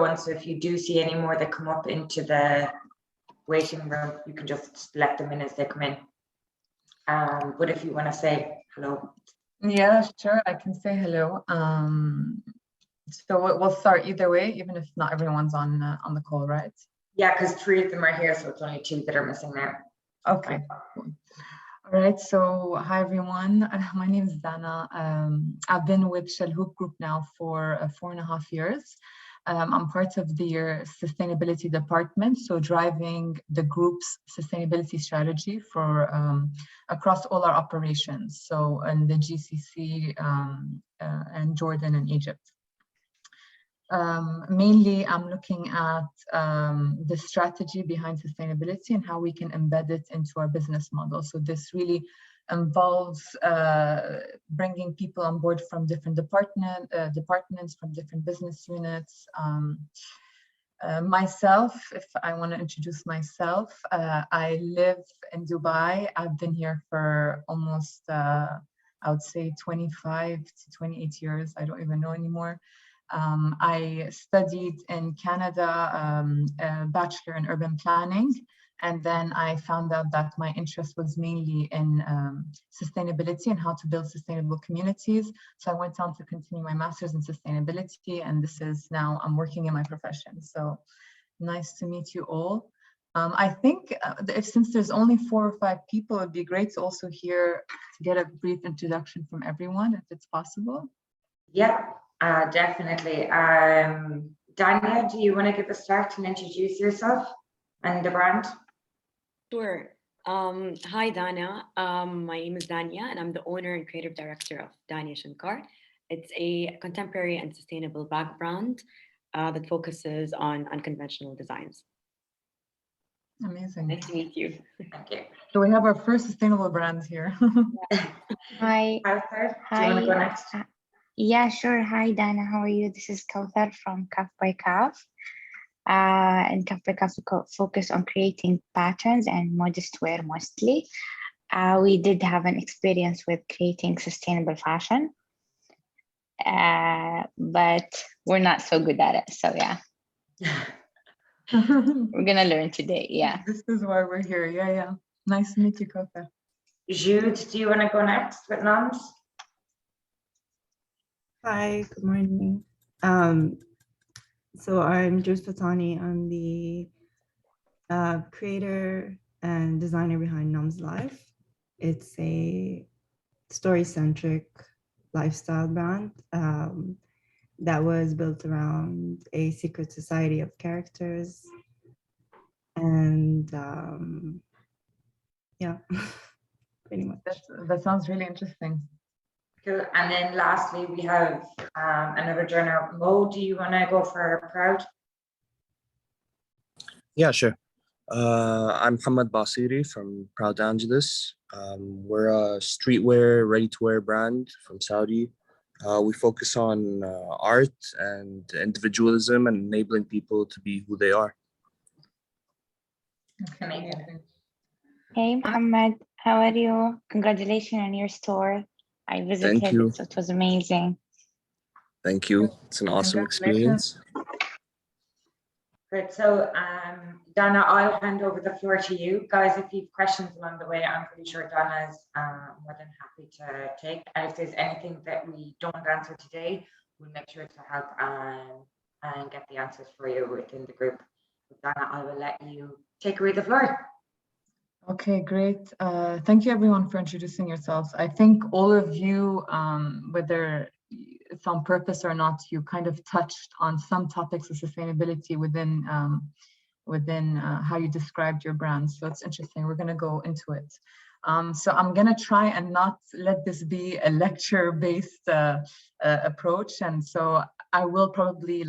one, so if you do see any more that come up into the waiting room, you can just let them in as they come in. But if you want to say hello. Yeah, sure, I can say hello. So we'll start either way, even if not everyone's on the call, right? Yeah, because 3 of them are here, so it's only 2 that are missing now. Okay. Cool. All right, so hi everyone. My name is Dana. I've been with Chalhoub Group now for 4.5 years. I'm part of their sustainability department, so driving the group's sustainability strategy for across all our operations, so in the GCC and Jordan and Egypt. Mainly, I'm looking at the strategy behind sustainability and how we can embed it into our business model. So this really involves bringing people on board from different departments, from different business units. Myself, if I want to introduce myself, I live in Dubai. I've been here for almost, I would say 25 to 28 years. I don't even know anymore. I studied in Canada, a bachelor in urban planning, and then I found out that my interest was mainly in sustainability and how to build sustainable communities. So I went on to continue my master's in sustainability, and this is now I'm working in my profession. So nice to meet you all. I think since there's only 4 or 5 people, it'd be great to also hear to get a brief introduction from everyone, if it's possible. Yeah. Definitely. Dania, do you want to give a start and introduce yourself and the brand? Sure. Hi, Dana. My name is Dania, and I'm the owner and creative director of Dania Shankar. It's a contemporary and sustainable bag brand that focuses on unconventional designs. Amazing. Nice to meet you. Thank you. So we have our first sustainable brands here. Hi. Kauthar, Hi. do you want to go next? Yeah, sure. Hi, Dana. How are you? This is Kauthar from Kaf by Kaf. And Kaf by Kaf focus on creating patterns and modest wear mostly. We did have an experience with creating sustainable fashion, but we're not so good at it. So yeah, we're gonna learn today. Yeah. This is why we're here. Yeah. Nice to meet you, Kauthar. Jude, do you want to go next with Noms? Hi, good morning. So I'm Jude Fatani. I'm the creator and designer behind Noms Life. It's a story-centric lifestyle brand that was built around a secret society of characters. And yeah, pretty much. That sounds really interesting. Cool. And then lastly, we have another journal. Mo, do you want to go for Proud? Yeah, sure. I'm Muhammad Basiri from Proud Angeles. We're a streetwear, ready-to-wear brand from Saudi. We focus on art and individualism and enabling people to be who they are. Okay. Hey, Muhammad. How are you? Congratulations on your store. I visited it, so it was amazing. Thank you. It's an awesome experience. Great. So, Dana, I'll hand over the floor to you. Guys, if you have questions along the way, I'm pretty sure Dana's more than happy to take. And if there's anything that we don't answer today, we'll make sure to help and get the answers for you within the group. But Dana, I will let you take away the floor. Okay, great. Thank you everyone for introducing yourselves. I think all of you, whether it's on purpose or not, you kind of touched on some topics of sustainability within how you described your brand. So it's interesting. We're going to go into it. So I'm going to try and not let this be a lecture-based approach. And so I will probably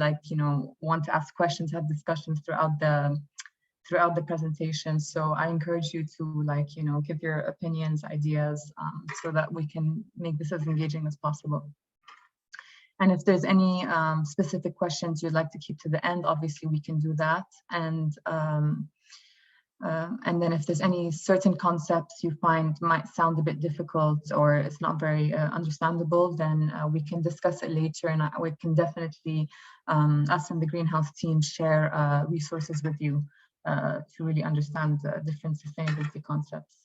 want to ask questions, have discussions throughout the presentation. So I encourage you to give your opinions, ideas, so that we can make this as engaging as possible. And if there's any specific questions you'd like to keep to the end, obviously we can do that. And And then if there's any certain concepts you find might sound a bit difficult or it's not very understandable, then we can discuss it later, and we can definitely, us and the Greenhouse team, share resources with you to really understand different sustainability concepts.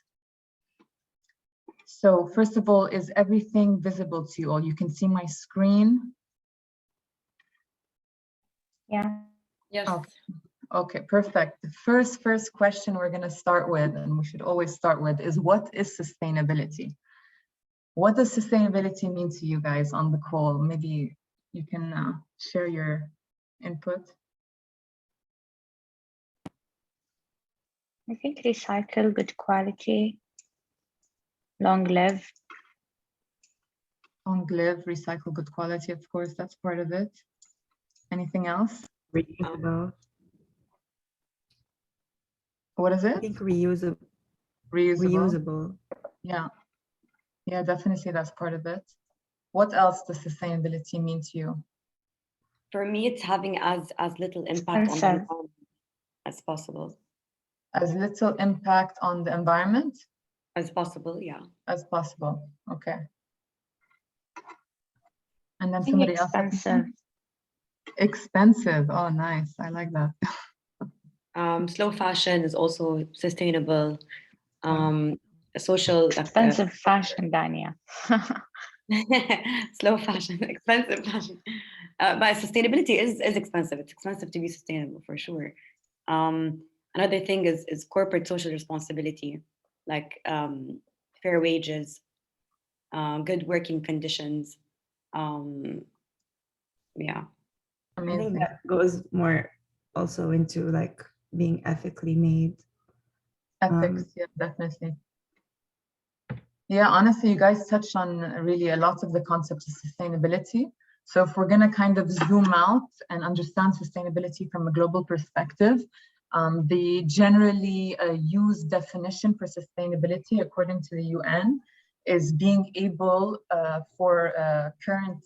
So first of all, is everything visible to you all? You can see my screen? Yeah. Yes. Okay. Okay, perfect. The first question we're going to start with, and we should always start with, is what is sustainability? What does sustainability mean to you guys on the call? Maybe you can share your input. I think recycle, good quality, long live. Long live, recycle, good quality, of course, that's part of it. Anything else? Reusable. What is I it? think reusable. Reusable. Reusable. Yeah. Yeah, definitely that's part of it. What else does sustainability mean to you? For me, it's having as little impact on the environment as possible. As little impact on the environment? As possible, yeah. As possible, okay. And then I think somebody else. expensive. Expensive, oh nice, I like that. Slow fashion is also sustainable. Social Expensive fashion, Dania. slow fashion, expensive fashion. But sustainability is expensive. It's expensive to be sustainable for sure. Another thing is corporate social responsibility, like fair wages, good working conditions. Yeah. I think Amazing. that goes more also into like being ethically made. Ethics, yeah, definitely. Yeah, honestly, you guys touched on really a lot of the concepts of sustainability. So if we're going to kind of zoom out and understand sustainability from a global perspective, the generally used definition for sustainability, according to the UN, is being able for current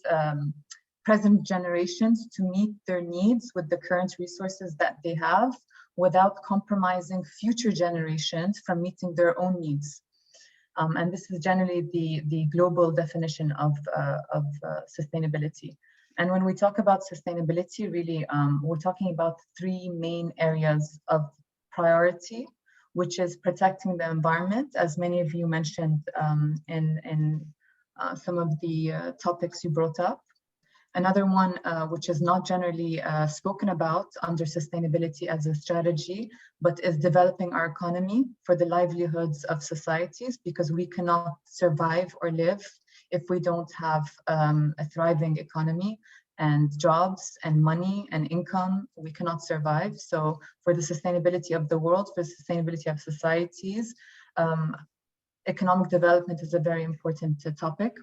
present generations to meet their needs with the current resources that they have without compromising future generations from meeting their own needs. And this is generally the global definition of sustainability. And when we talk about sustainability, really, we're talking about three main areas of priority, which is protecting the environment, as many of you mentioned in some of the topics you brought up. Another one, which is not generally spoken about under sustainability as a strategy, but is developing our economy for the livelihoods of societies, because we cannot survive or live if we don't have a thriving economy and jobs and money and income. We cannot survive. So for the sustainability of the world, for the sustainability of societies, economic development is a very important topic.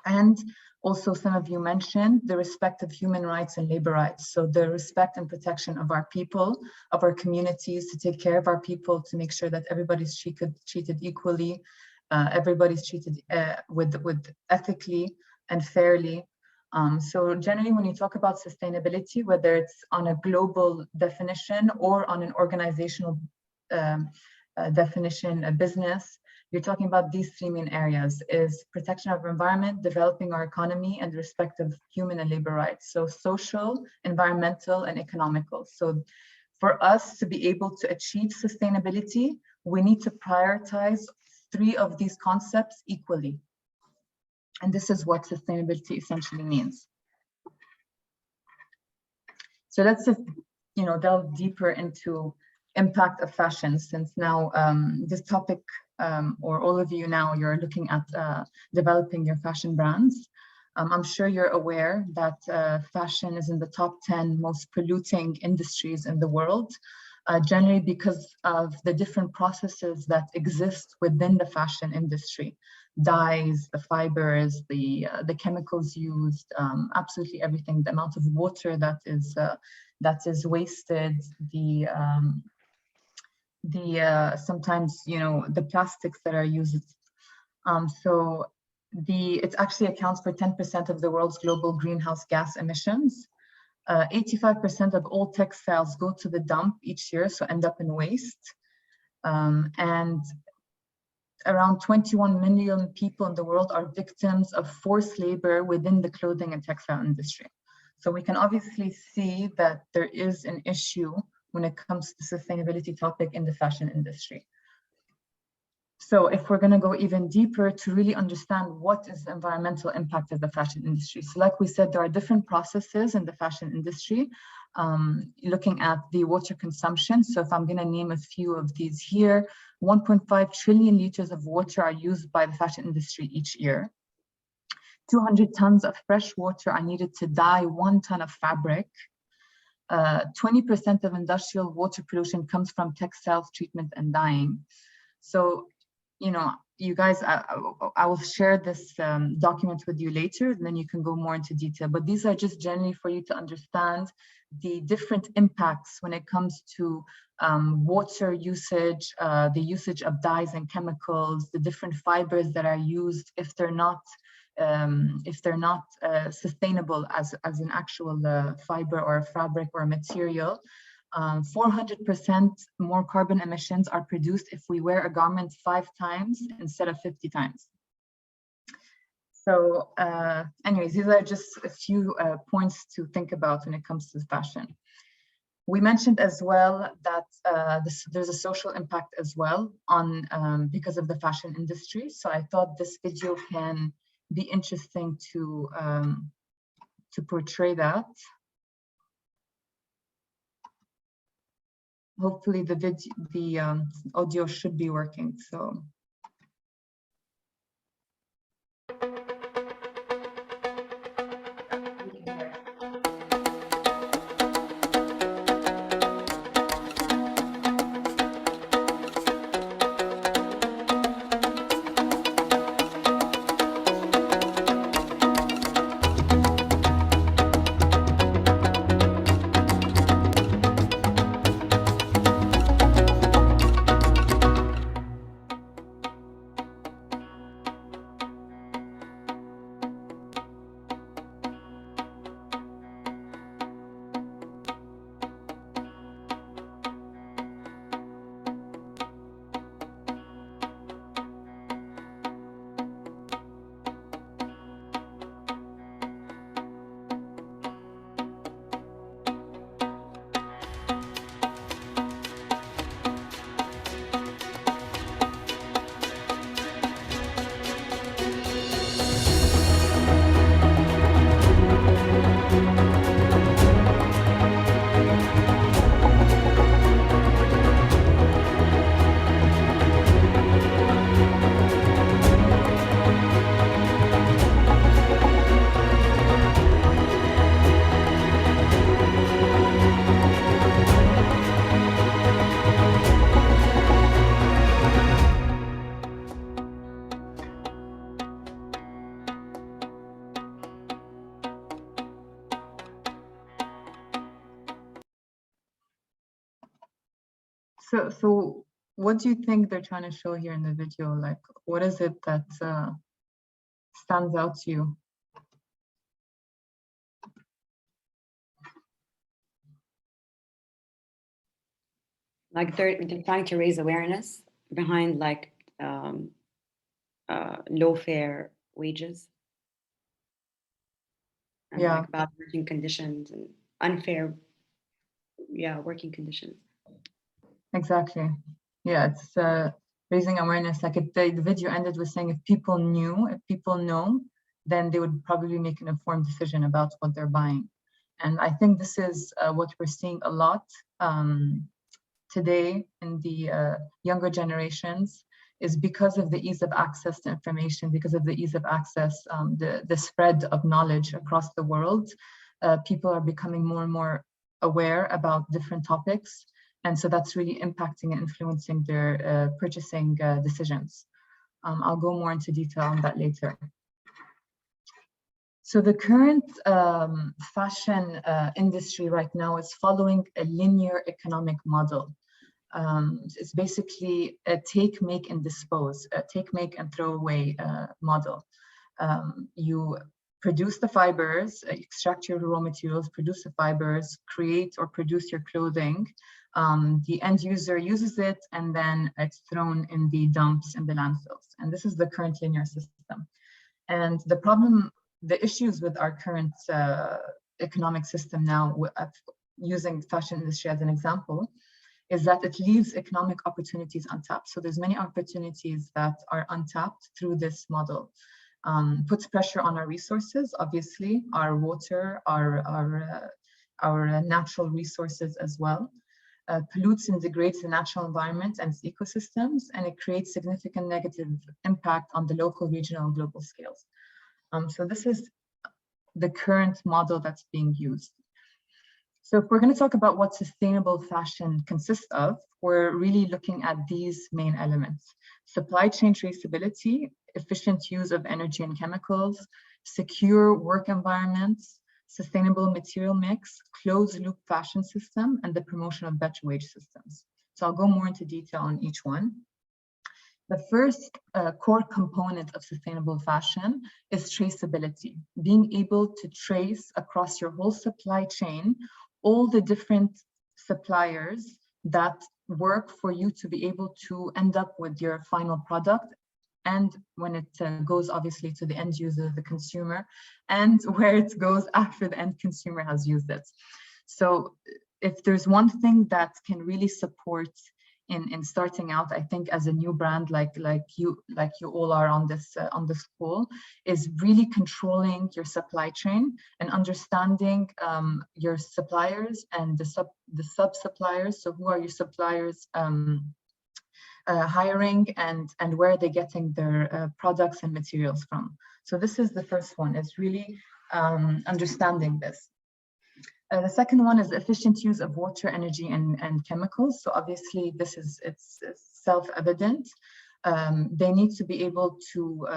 And also, some of you mentioned the respect of human rights and labor rights. So the respect and protection of our people, of our communities, to take care of our people, to make sure that everybody's treated equally, everybody's treated with ethically and fairly. So generally, when you talk about sustainability, whether it's on a global definition or on an organizational definition, a business, you're talking about these three main areas: is protection of our environment, developing our economy, and respect of human and labor rights. So social, environmental, and economical. So for us to be able to achieve sustainability, we need to prioritize three of these concepts equally. And this is what sustainability essentially means. So let's just, delve deeper into impact of fashion, since now this topic, or all of you now, you're looking at developing your fashion brands. I'm sure you're aware that fashion is in the top 10 most polluting industries in the world, generally because of the different processes that exist within the fashion industry. Dyes, the fibers, the chemicals used, absolutely everything, the amount of water that is wasted, sometimes the plastics that are used. So it actually accounts for 10% of the world's global greenhouse gas emissions. 85% of all textiles go to the dump each year, so end up in waste. And around 21 million people in the world are victims of forced labor within the clothing and textile industry. So we can obviously see that there is an issue when it comes to sustainability topic in the fashion industry. So if we're going to go even deeper to really understand what is the environmental impact of the fashion industry. So like we said, there are different processes in the fashion industry, looking at the water consumption. So if I'm going to name a few of these here, 1.5 trillion liters of water are used by the fashion industry each year. 200 tons of fresh water are needed to dye 1 ton of fabric. 20% of industrial water pollution comes from textiles, treatment, and dyeing. So, you know, you guys, I will share this document with you later, and then you can go more into detail. But these are just generally for you to understand the different impacts when it comes to water usage, the usage of dyes and chemicals, the different fibers that are used if they're not sustainable as an actual fiber or a fabric or a material. 400% more carbon emissions are produced if we wear a garment 5 times instead of 50 times. So anyways, these are just a few points to think about when it comes to fashion. We mentioned as well that there's a social impact as well on because of the fashion industry. So I thought this video can be interesting to portray that. Hopefully the audio should be working. So. So what do you think they're trying to show here in the video? Like, what is it that stands out to you? Like they're trying to raise awareness behind like low fair wages. And Yeah. like bad working conditions and unfair, working conditions. Exactly. Yeah, it's raising awareness. Like the video ended with saying if people know, then they would probably make an informed decision about what they're buying. And I think this is what we're seeing a lot today in the younger generations, is because of the ease of access to information, because of the ease of access, the spread of knowledge across the world. People are becoming more and more aware about different topics. And so that's really impacting and influencing their purchasing decisions. I'll go more into detail on that later. So the current fashion industry right now is following a linear economic model. It's basically a take, make, and dispose, a take, make, and throw away model. You produce the fibers, extract your raw materials, produce the fibers, create or produce your clothing. The end user uses it, and then it's thrown in the dumps in the landfills. And this is the current linear system. And the issues with our current economic system now, using fashion industry as an example, is that it leaves economic opportunities untapped. So there's many opportunities that are untapped through this model. Puts pressure on our resources, obviously, our water, our natural resources as well. Pollutes and degrades the natural environment and its ecosystems, and it creates significant negative impact on the local, regional, and global scales. So this is the current model that's being used. So if we're going to talk about what sustainable fashion consists of, we're really looking at these main elements: supply chain traceability, efficient use of energy and chemicals, secure work environments, sustainable material mix, closed loop fashion system, and the promotion of better wage systems. So I'll go more into detail on each one. The first core component of sustainable fashion is traceability, being able to trace across your whole supply chain all the different suppliers that work for you to be able to end up with your final product, and when it goes obviously to the end user, the consumer, and where it goes after the end consumer has used it. So if there's one thing that can really support in starting out, I think as a new brand like you all are on this call, is really controlling your supply chain and understanding your suppliers and the sub suppliers. So who are your suppliers hiring, and where are they getting their products and materials from? So this is the first one, is really understanding this. The second one is efficient use of water, energy, and chemicals. So obviously it's self-evident. They need to be able to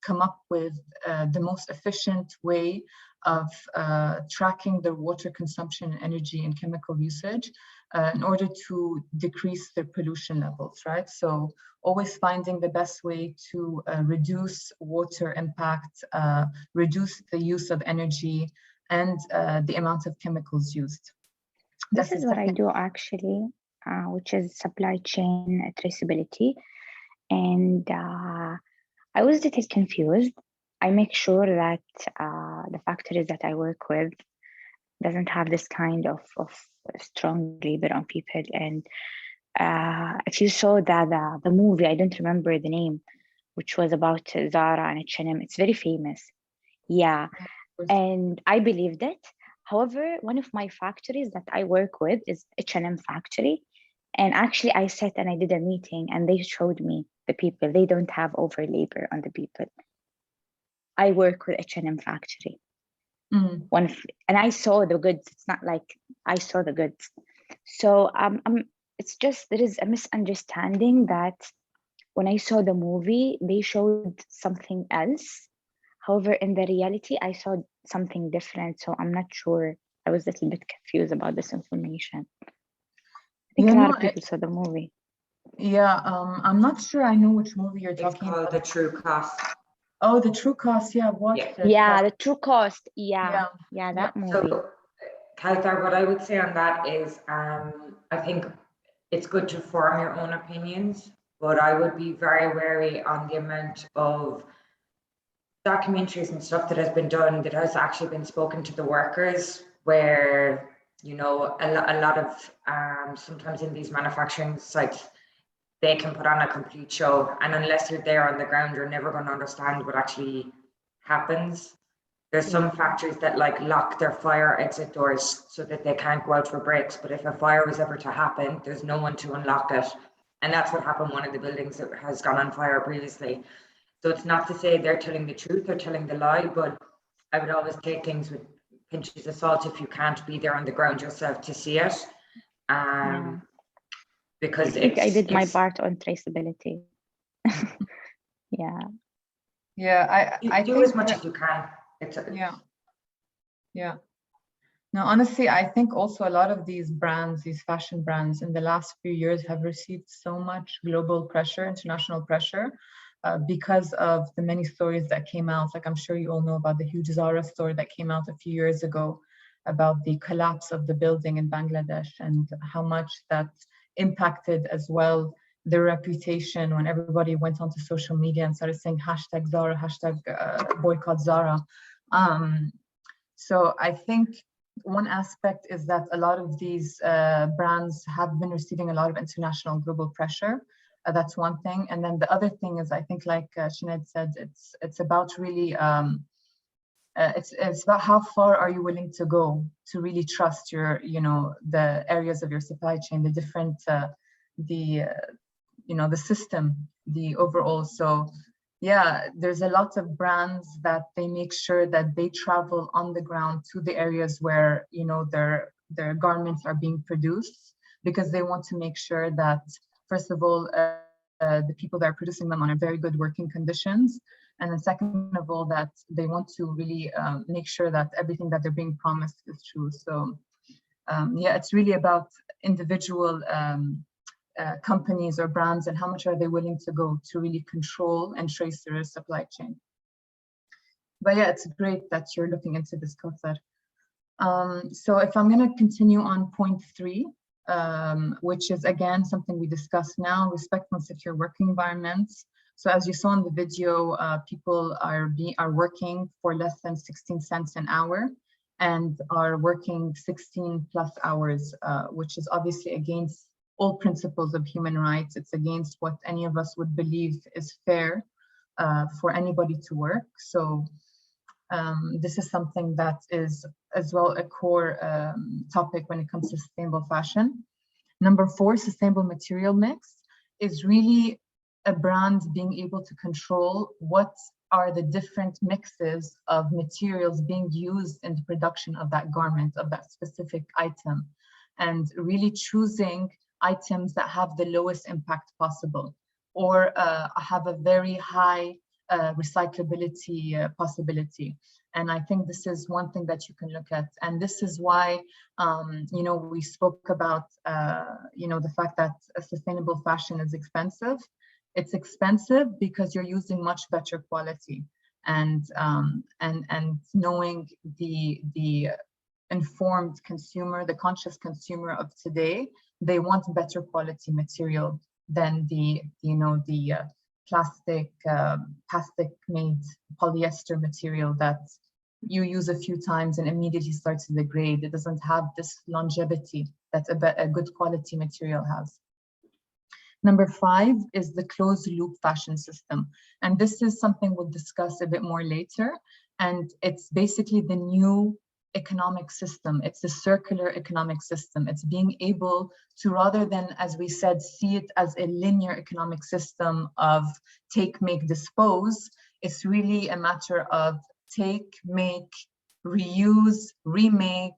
come up with the most efficient way of tracking their water consumption, energy, and chemical usage in order to decrease their pollution levels, right? So always finding the best way to reduce water impact, reduce the use of energy, and the amount of chemicals used. This is what I do actually, which is supply chain traceability. And I was a little confused. I make sure that the factories that I work with doesn't have this kind of strong labor on people. And if you saw that the movie, I don't remember the name, which was about Zara and H&M, it's very famous. Yeah. And I believed it. However, one of my factories that I work with is H&M factory. And actually I sat and I did a meeting, and they showed me the people. They don't have over labor on the people. I work with H&M factory. And I saw the goods. It's not like I saw the goods. So it's just, there is a misunderstanding that when I saw the movie, they showed something else. However, in the reality, I saw something different. So I'm not sure. I was a little bit confused about this information. I think a lot of people saw the movie. Yeah, I'm not sure I know which movie you're talking about. about. The True Cost. Oh, The True Cost. Yeah, what? Yeah, The True Cost. Yeah, that movie. So, Kauthar, what I would say on that is, I think it's good to form your own opinions, but I would be very wary on the amount of documentaries and stuff that has been done that has actually been spoken to the workers, where, you know, a lot of sometimes in these manufacturing sites, they can put on a complete show, and unless you're there on the ground, you're never going to understand what actually happens. There's some factories that like lock their fire exit doors so that they can't go out for breaks, but if a fire was ever to happen, there's no one to unlock it. And that's what happened in one of the buildings that has gone on fire previously. So it's not to say they're telling the truth or telling the lie, but I would always take things with pinches of salt if you can't be there on the ground yourself to see it. Because I did my part on traceability. I do think as much as you can. No, honestly, I think also a lot of these brands, these fashion brands in the last few years have received so much global pressure, international pressure, because of the many stories that came out. Like I'm sure you all know about the huge Zara story that came out a few years ago about the collapse of the building in Bangladesh and how much that impacted as well their reputation when everybody went onto social media and started saying hashtag Zara, hashtag boycott Zara. So I think one aspect is that a lot of these brands have been receiving a lot of international global pressure. That's one thing. And then the other thing is, I think like Sinead said, it's about really, it's about how far are you willing to go to really trust your, the areas of your supply chain, the different, the system, the overall. So yeah, there's a lot of brands that they make sure that they travel on the ground to the areas where, their garments are being produced, because they want to make sure that, first of all, the people that are producing them are in very good working conditions. And then second of all, that they want to really make sure that everything that they're being promised is true. So yeah, it's really about individual companies or brands and how much are they willing to go to really control and trace their supply chain. But yeah, it's great that you're looking into this, Kauthar. So if I'm going to continue on point 3, which is again something we discussed now, respectful and secure working environments. So as you saw in the video, people are working for less than 16 cents an hour and are working 16+ hours, which is obviously against all principles of human rights. It's against what any of us would believe is fair for anybody to work. So this is something that is as well a core topic when it comes to sustainable fashion. Number 4, sustainable material mix is really a brand being able to control what are the different mixes of materials being used in the production of that garment, of that specific item, and really choosing items that have the lowest impact possible, or have a very high recyclability possibility. And I think this is one thing that you can look at. And this is why, we spoke about, the fact that a sustainable fashion is expensive. It's expensive because you're using much better quality, and knowing the informed consumer, the conscious consumer of today, they want better quality material than the plastic made polyester material that you use a few times and immediately starts to degrade. It doesn't have this longevity that a good quality material has. Number 5 is the closed loop fashion system. And this is something we'll discuss a bit more later. And it's basically the new economic system. It's a circular economic system. It's being able to, rather than, as we said, see it as a linear economic system of take, make, dispose, it's really a matter of take, make, reuse, remake,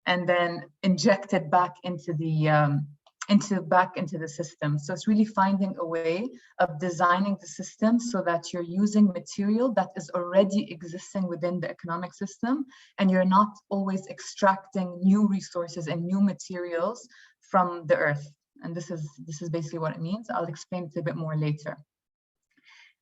and then inject it back into the system. So it's really finding a way of designing the system so that you're using material that is already existing within the economic system, and you're not always extracting new resources and new materials from the earth. And this is basically what it means. I'll explain it a bit more later.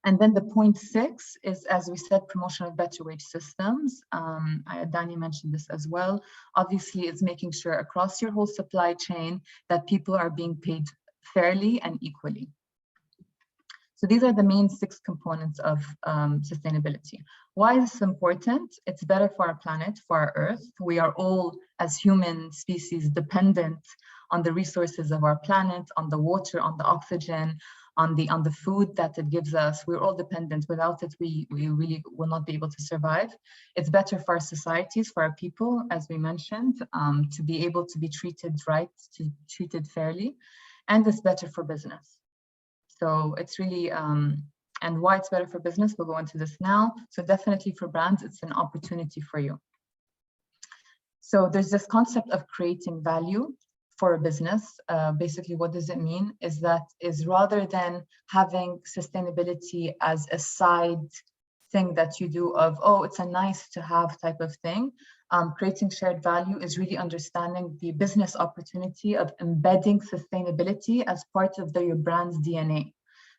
And then the point 6 is, as we said, promotion of better wage systems. Dani mentioned this as well. Obviously, it's making sure across your whole supply chain that people are being paid fairly and equally. So these are the main 6 components of sustainability. Why is this important? It's better for our planet, for our Earth. We are all, as human species, dependent on the resources of our planet, on the water, on the oxygen, on the food that it gives us. We're all dependent. Without it, we really will not be able to survive. It's better for our societies, for our people, as we mentioned, to be able to be treated right, to treated fairly, and it's better for business. So it's really, and why it's better for business, we'll go into this now. So definitely for brands, it's an opportunity for you. So there's this concept of creating value for a business. Basically, what does it mean is rather than having sustainability as a side thing that you do of, oh, it's a nice to have type of thing, creating shared value is really understanding the business opportunity of embedding sustainability as part of your brand's DNA.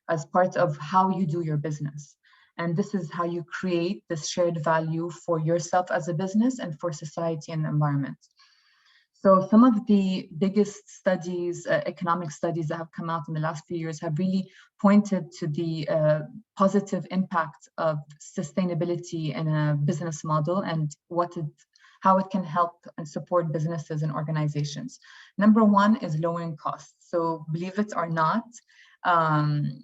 as part of how you do your business. And this is how you create this shared value for yourself as a business and for society and the environment. So some of the biggest studies, economic studies that have come out in the last few years have really pointed to the positive impact of sustainability in a business model and how it can help and support businesses and organizations. Number one is lowering costs. So believe it or not,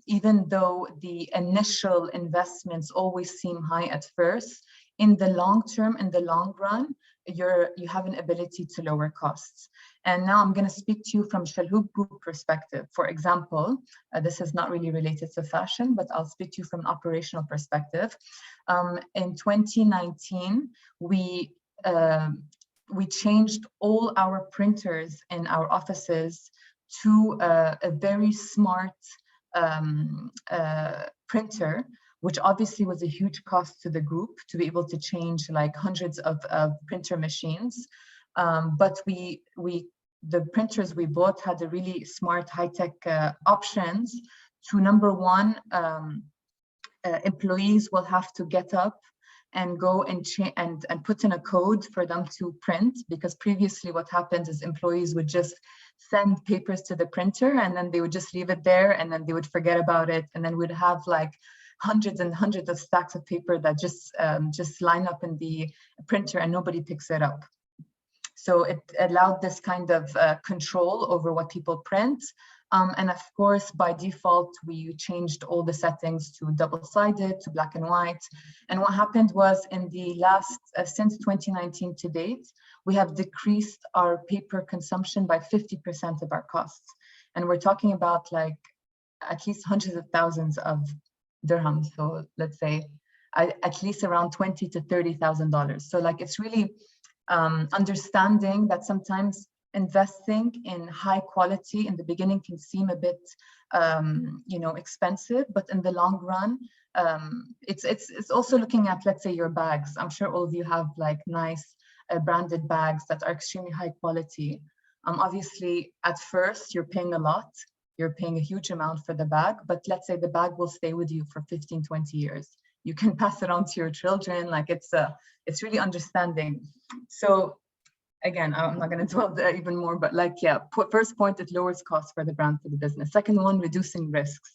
even though the initial investments always seem high at first, in the long term, in the long run, you have an ability to lower costs. And now I'm going to speak to you from Chalhoub Group perspective. For example, this is not really related to fashion, but I'll speak to you from an operational perspective. In 2019, we changed all our printers in our offices to a very smart printer, which obviously was a huge cost to the group to be able to change like hundreds of printer machines. But the printers we bought had a really smart high-tech options to, number one, employees will have to get up and go and put in a code for them to print, because previously what happens is employees would just send papers to the printer and then they would just leave it there and then they would forget about it, and then we'd have like hundreds and hundreds of stacks of paper that just line up in the printer and nobody picks it up. So it allowed this kind of control over what people print. And of course, by default, we changed all the settings to double-sided, to black and white. And what happened was in the last, since 2019 to date, we have decreased our paper consumption by 50% of our costs. And we're talking about like at least hundreds of thousands of dirhams. So let's say at least around $20,000 to $30,000. So like it's really understanding that sometimes investing in high quality in the beginning can seem a bit expensive, but in the long run it's also looking at, let's say, your bags. I'm sure all of you have like nice branded bags that are extremely high quality. Obviously at first you're paying a lot, you're paying a huge amount for the bag, but let's say the bag will stay with you for 15-20 years. You can pass it on to your children. Like it's really understanding. So again, I'm not going to dwell there even more, but like, yeah, first point, it lowers costs for the brand, for the business. Second one, reducing risks.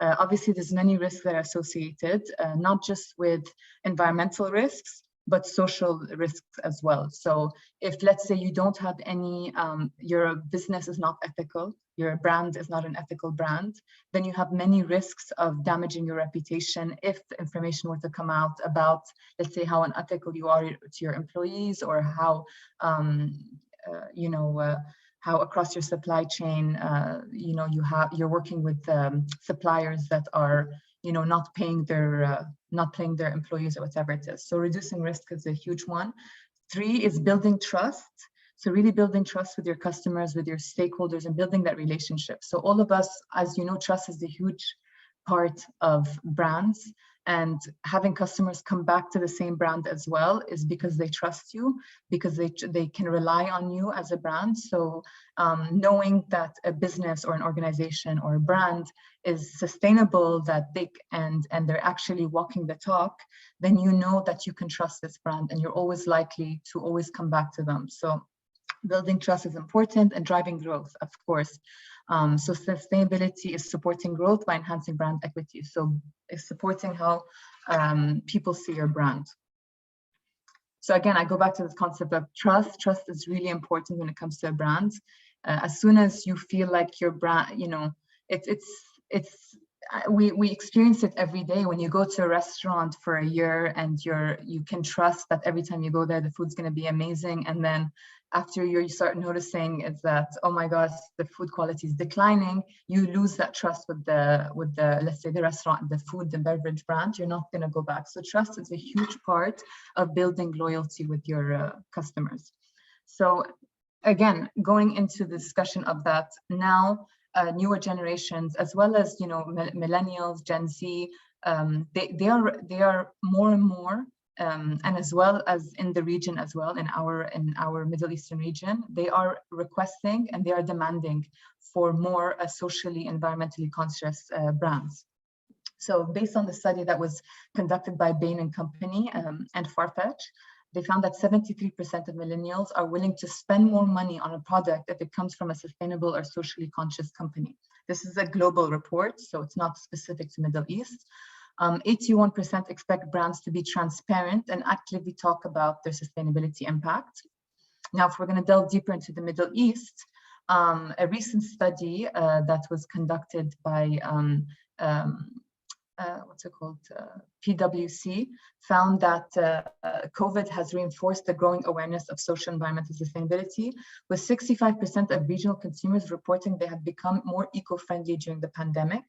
Obviously, there's many risks that are associated, not just with environmental risks, but social risks as well. So if, let's say, you don't have any, your business is not ethical, your brand is not an ethical brand, then you have many risks of damaging your reputation if information were to come out about, let's say, how unethical you are to your employees, or how, how across your supply chain, you're working with suppliers that are, not paying their employees or whatever it is. So reducing risk is a huge one. 3 is building trust. So really building trust with your customers, with your stakeholders, and building that relationship. So all of us, as you know, trust is a huge part of brands, and having customers come back to the same brand as well is because they trust you, because they can rely on you as a brand. So knowing that a business or an organization or a brand is sustainable, that and they're actually walking the talk, then you know that you can trust this brand and you're always likely to always come back to them. So building trust is important, and driving growth, of course. So sustainability is supporting growth by enhancing brand equity. So it's supporting how people see your brand. So again, I go back to this concept of trust. Trust is really important when it comes to a brand. As soon as you feel like your brand, we experience it every day when you go to a restaurant for a year and you can trust that every time you go there, the food's going to be amazing. And then after a year, you start noticing is that, oh my gosh, the food quality is declining. You lose that trust with the let's say the restaurant, the food, the beverage brand. You're not going to go back. So trust is a huge part of building loyalty with your customers. So again, going into the discussion of that now, newer generations, as well as millennials, Gen Z, they are more and more and as well as in the region as well, in our Middle Eastern region, they are requesting and they are demanding for more socially, environmentally conscious brands. So based on the study that was conducted by Bain & Company and Farfetch, they found that 73% of millennials are willing to spend more money on a product if it comes from a sustainable or socially conscious company. This is a global report, so it's not specific to Middle East. 81% expect brands to be transparent and actively talk about their sustainability impact. Now, if we're going to delve deeper into the Middle East, a recent study that was conducted by PwC found that COVID has reinforced the growing awareness of social environmental sustainability, with 65% of regional consumers reporting they have become more eco-friendly during the pandemic.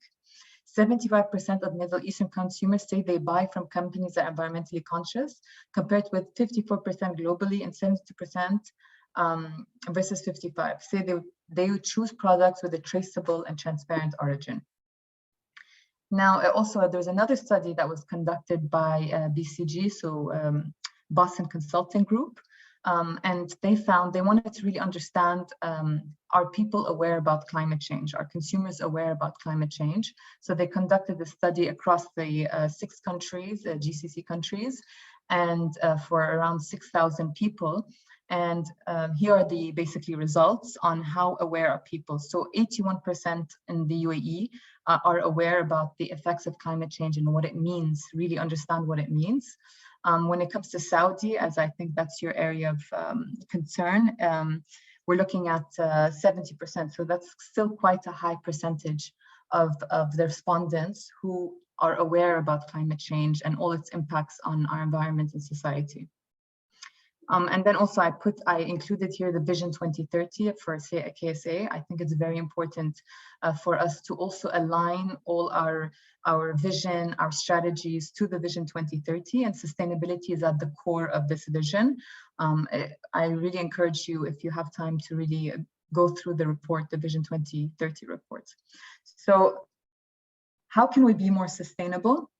75% of Middle Eastern consumers say they buy from companies that are environmentally conscious, compared with 54% globally and 70% versus 55%. Say they would choose products with a traceable and transparent origin. Now, also, there's another study that was conducted by BCG, so Boston Consulting Group, and they wanted to really understand, are people aware about climate change? Are consumers aware about climate change? So they conducted a study across the 6 countries, GCC countries, and for around 6,000 people. And here are the basically results on how aware are people. So 81% in the UAE are aware about the effects of climate change and what it means, really understand what it means. When it comes to Saudi, as I think that's your area of concern, we're looking at 70%. So that's still quite a high percentage of the respondents who are aware about climate change and all its impacts on our environment and society. And then also I included here the Vision 2030 for KSA. I think it's very important for us to also align all our vision, our strategies to the Vision 2030, and sustainability is at the core of this vision. I really encourage you, if you have time, to really go through the report, the Vision 2030 report. So how can we be more sustainable?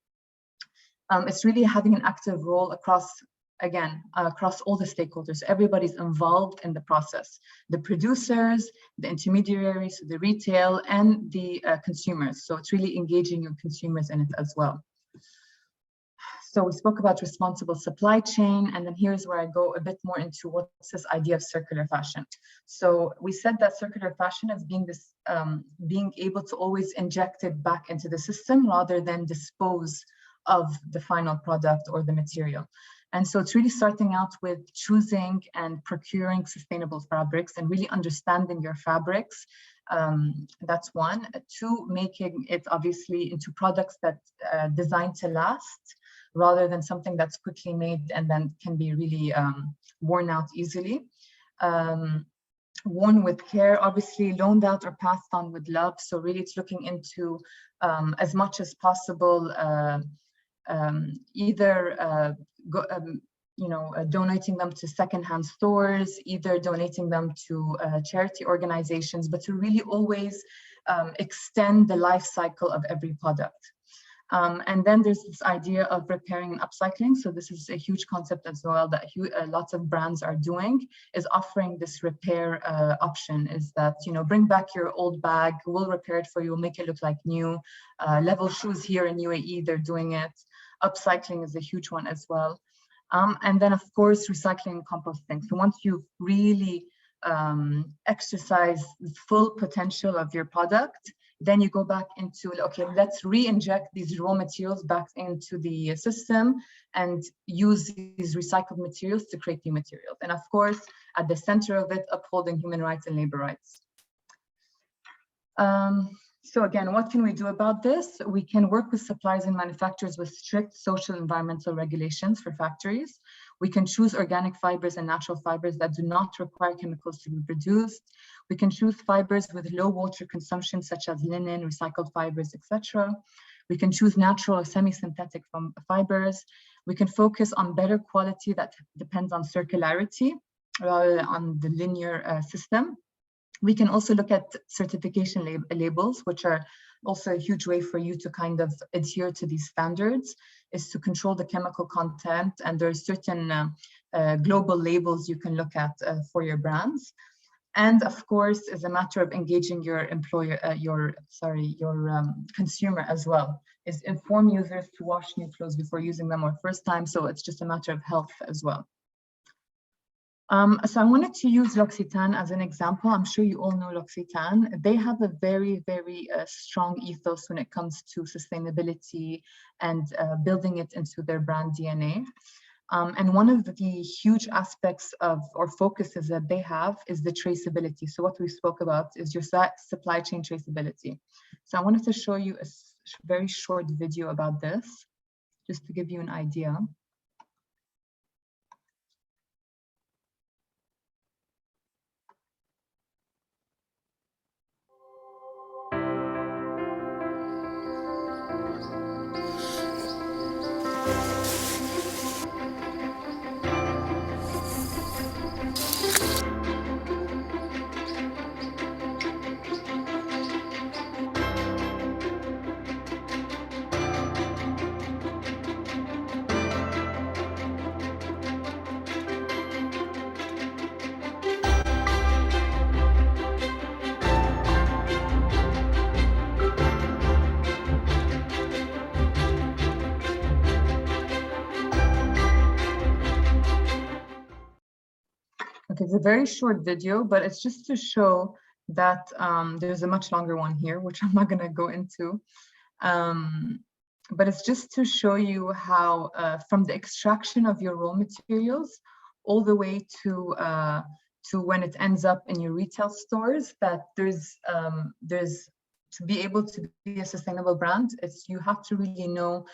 It's really having an active role across all the stakeholders. Everybody's involved in the process, the producers, the intermediaries, the retail, and the consumers. So it's really engaging your consumers in it as well. So we spoke about responsible supply chain, and then here's where I go a bit more into what's this idea of circular fashion. So we said that circular fashion as being this, being able to always inject it back into the system rather than dispose of the final product or the material. And so it's really starting out with choosing and procuring sustainable fabrics and really understanding your fabrics. That's one. 2, making it obviously into products that are designed to last rather than something that's quickly made and then can be really worn out easily. Worn with care, obviously loaned out or passed on with love. So really it's looking into as much as possible either donating them to secondhand stores, either donating them to charity organizations, but to really always extend the life cycle of every product. And then there's this idea of repairing and upcycling. So this is a huge concept as well that lots of brands are doing, is offering this repair option, is that, bring back your old bag, we'll repair it for you, we'll make it look like new. Level shoes here in UAE, they're doing it. Upcycling is a huge one as well. And then of course, recycling and composting. So once you've really exercised the full potential of your product, then you go back into, okay, let's re-inject these raw materials back into the system and use these recycled materials to create new materials. And of course, at the center of it, upholding human rights and labor rights. So again, what can we do about this? We can work with suppliers and manufacturers with strict social and environmental regulations for factories. We can choose organic fibers and natural fibers that do not require chemicals to be produced. We can choose fibers with low water consumption, such as linen, recycled fibers, etc. We can choose natural or semi-synthetic fibers. We can focus on better quality that depends on circularity rather than on the linear system. We can also look at certification labels, which are also a huge way for you to kind of adhere to these standards, is to control the chemical content. And there are certain global labels you can look at for your brands. And of course, is a matter of engaging your consumer as well, is inform users to wash new clothes before using them or first time. So it's just a matter of health as well. So I wanted to use L'Occitane as an example. I'm sure you all know L'Occitane. They have a very, very strong ethos when it comes to sustainability and building it into their brand DNA. And one of the huge aspects of or focuses that they have is the traceability. So what we spoke about is your supply chain traceability. So I wanted to show you a very short video about this, just to give you an idea. Okay, it's a very short video, but it's just to show that there's a much longer one here, which I'm not going to go into. But it's just to show you how from the extraction of your raw materials all the way to when it ends up in your retail stores, that there's to be able to be a sustainable brand, you have to really know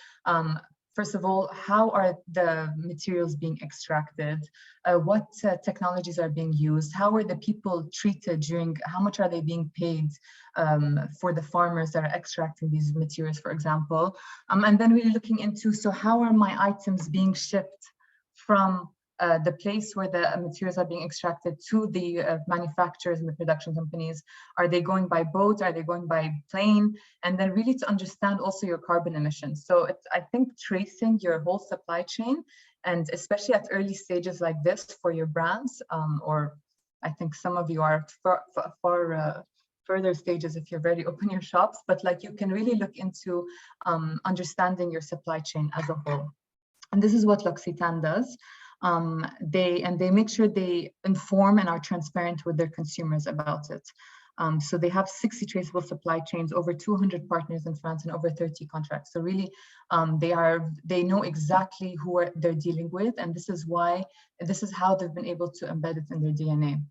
first of all, how are the materials being extracted? What technologies are being used? How are the people treated how much are they being paid for the farmers that are extracting these materials, for example? And then really looking into, so how are my items being shipped from the place where the materials are being extracted to the manufacturers and the production companies? Are they going by boat? Are they going by plane? And then really to understand also your carbon emissions. So I think tracing your whole supply chain, and especially at early stages like this for your brands, or I think some of you are far further stages if you've already opened your shops, but like you can really look into understanding your supply chain as a whole. And this is what L'Occitane does. They make sure they inform and are transparent with their consumers about it. So they have 60 traceable supply chains, over 200 partners in France, and over 30 contracts. So really, they know exactly who they're dealing with, and this is how they've been able to embed it in their DNA.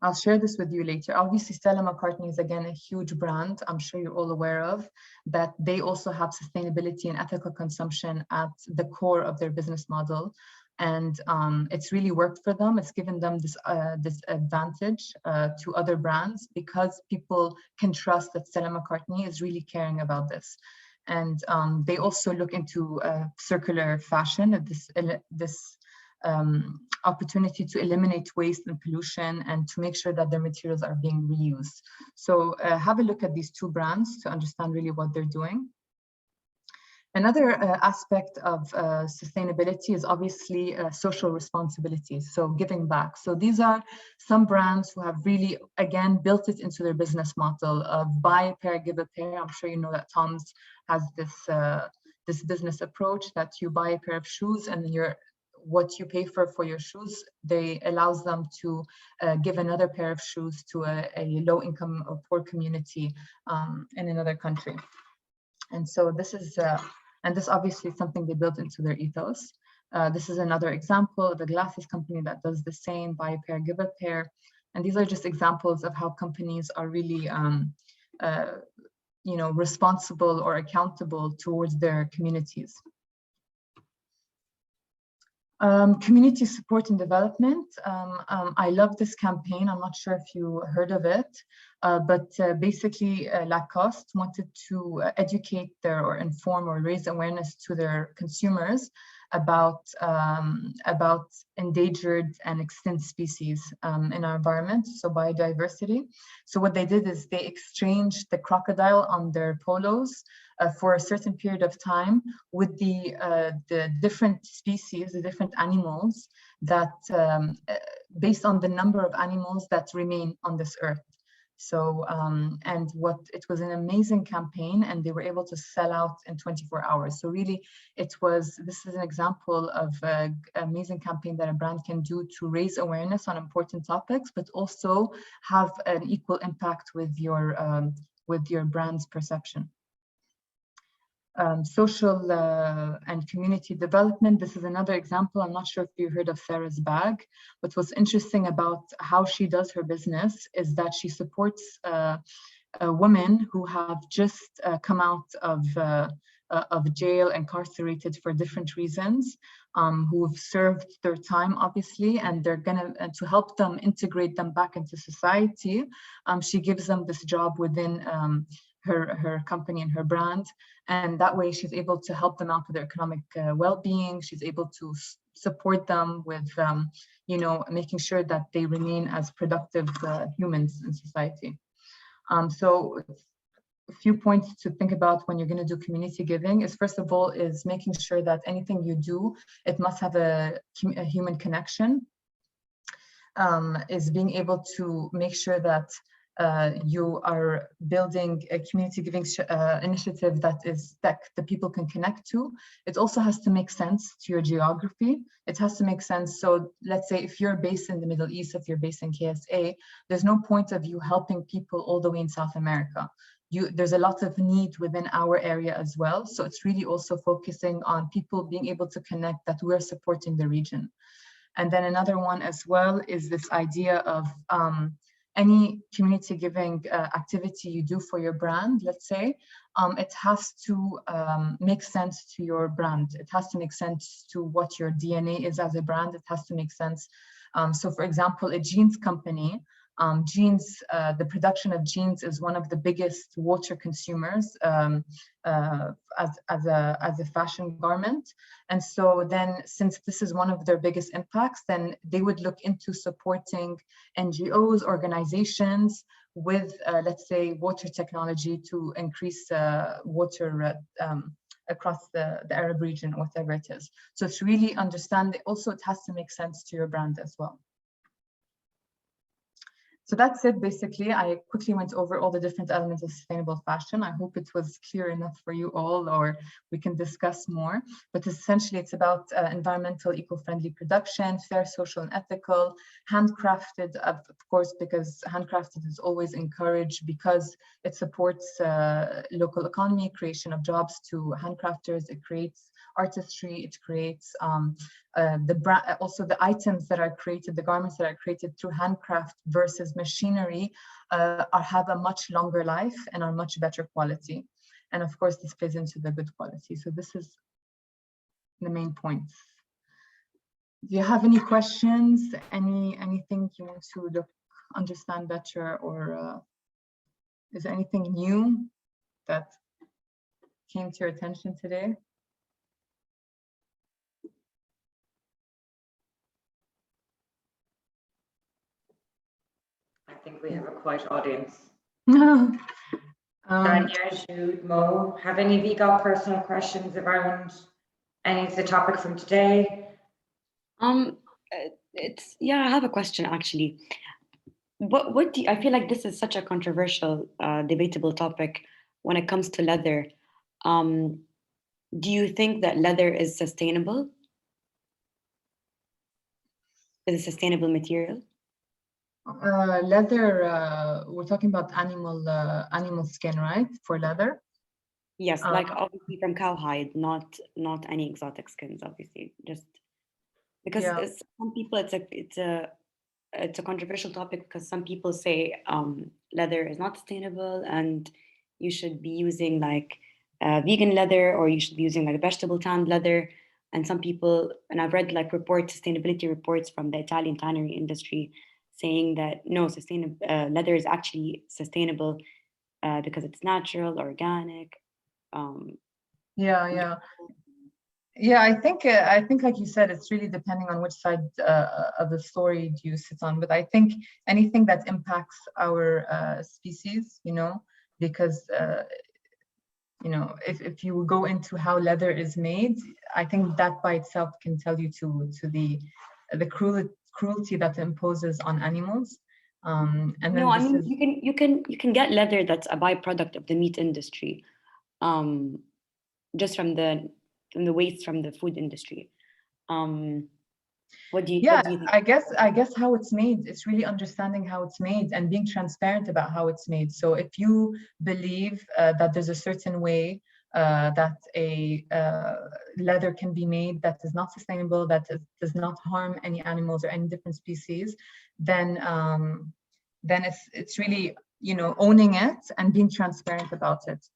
I'll share this with you later. Obviously, Stella McCartney is again a huge brand. I'm sure you're all aware of that. They also have sustainability and ethical consumption at the core of their business model, and it's really worked for them. It's given them this advantage to other brands because people can trust that Stella McCartney is really caring about this. And they also look into circular fashion, this opportunity to eliminate waste and pollution and to make sure that their materials are being reused. So have a look at these two brands to understand really what they're doing. Another aspect of sustainability is obviously social responsibility, so giving back. So these are some brands who have really, again, built it into their business model of buy a pair, give a pair. I'm sure you know that Tom's has this business approach that you buy a pair of shoes and then what you pay for your shoes, they allows them to give another pair of shoes to a low-income or poor community in another country. And so this is, and this obviously is something they built into their ethos. This is another example, the glasses company that does the same, buy a pair, give a pair. And these are just examples of how companies are really, responsible or accountable towards their communities. Community support and development. I love this campaign. I'm not sure if you heard of it, but basically Lacoste wanted to educate or inform or raise awareness to their consumers about endangered and extinct species in our environment, so biodiversity. So what they did is they exchanged the crocodile on their polos for a certain period of time with the different species, the different animals that, based on the number of animals that remain on this earth. So, and it was an amazing campaign, and they were able to sell out in 24 hours. So really, this is an example of an amazing campaign that a brand can do to raise awareness on important topics, but also have an equal impact with your brand's perception. Social and community development. This is another example. I'm not sure if you heard of Sarah's Bag, but what's interesting about how she does her business is that she supports women who have just come out of jail, incarcerated for different reasons, who've served their time, obviously, and they're gonna, to help them integrate them back into society, she gives them this job within her company and her brand, and that way she's able to help them out with their economic well-being. She's able to support them with making sure that they remain as productive humans in society. So a few points to think about when you're going to do community giving is, first of all, is making sure that anything you do, it must have a human connection, is being able to make sure that you are building a community giving initiative that the people can connect to. It also has to make sense to your geography. It has to make sense. So let's say if you're based in the Middle East, if you're based in KSA, there's no point of you helping people all the way in South America. There's a lot of need within our area as well. So it's really also focusing on people being able to connect that we're supporting the region. And then another one as well is this idea of any community giving activity you do for your brand, let's say, it has to make sense to your brand. It has to make sense to what your DNA is as a brand. It has to make sense. So for example, a jeans company, the production of jeans is one of the biggest water consumers as a fashion garment. And so then, since this is one of their biggest impacts, then they would look into supporting NGOs, organizations with, let's say, water technology to increase water across the Arab region, whatever it is. So it's really understanding. Also, it has to make sense to your brand as well. So that's it, basically. I quickly went over all the different elements of sustainable fashion. I hope it was clear enough for you all, or we can discuss more. But essentially, it's about environmental, eco-friendly production, fair, social, and ethical, handcrafted, of course, because handcrafted is always encouraged because it supports local economy, creation of jobs to handcrafters. It creates artistry. It creates also the items that are created, the garments that are created through handcraft versus machinery have a much longer life and are much better quality. And of course, this plays into the good quality. So this is the main points. Do you have any questions? Anything you want to understand better, or is there anything new that came to your attention today? I think we have a quiet audience. Danya, Jude, Mo, have any of you got personal questions around any of the topic from today? I have a question actually. What do you, I feel like this is such a controversial, debatable topic when it comes to leather. Do you think that leather is sustainable? Is a sustainable material? Leather, we're talking about animal skin, right? For leather? Yes, like obviously from cowhide, not any exotic skins, obviously. Just because some people, it's a controversial topic because some people say leather is not sustainable and you should be using like vegan leather, or you should be using like vegetable tanned leather. And some people, and I've read like sustainability reports from the Italian tannery industry saying that no, leather is actually sustainable because it's natural, organic. Yeah, I think like you said, it's really depending on which side of the story do you sit on. But I think anything that impacts our species, because if you go into how leather is made, I think that by itself can tell you to the cruelty that it imposes on animals. And then No, I this mean is you can get leather that's a byproduct of the meat industry, um, just from the waste from the food industry. Um, yeah, what do you think? I guess how it's made, it's really understanding how it's made and being transparent about how it's made. So if you believe that there's a certain way that a leather can be made that is not sustainable, does not harm any animals or any different species, then it's really owning it and being transparent about it.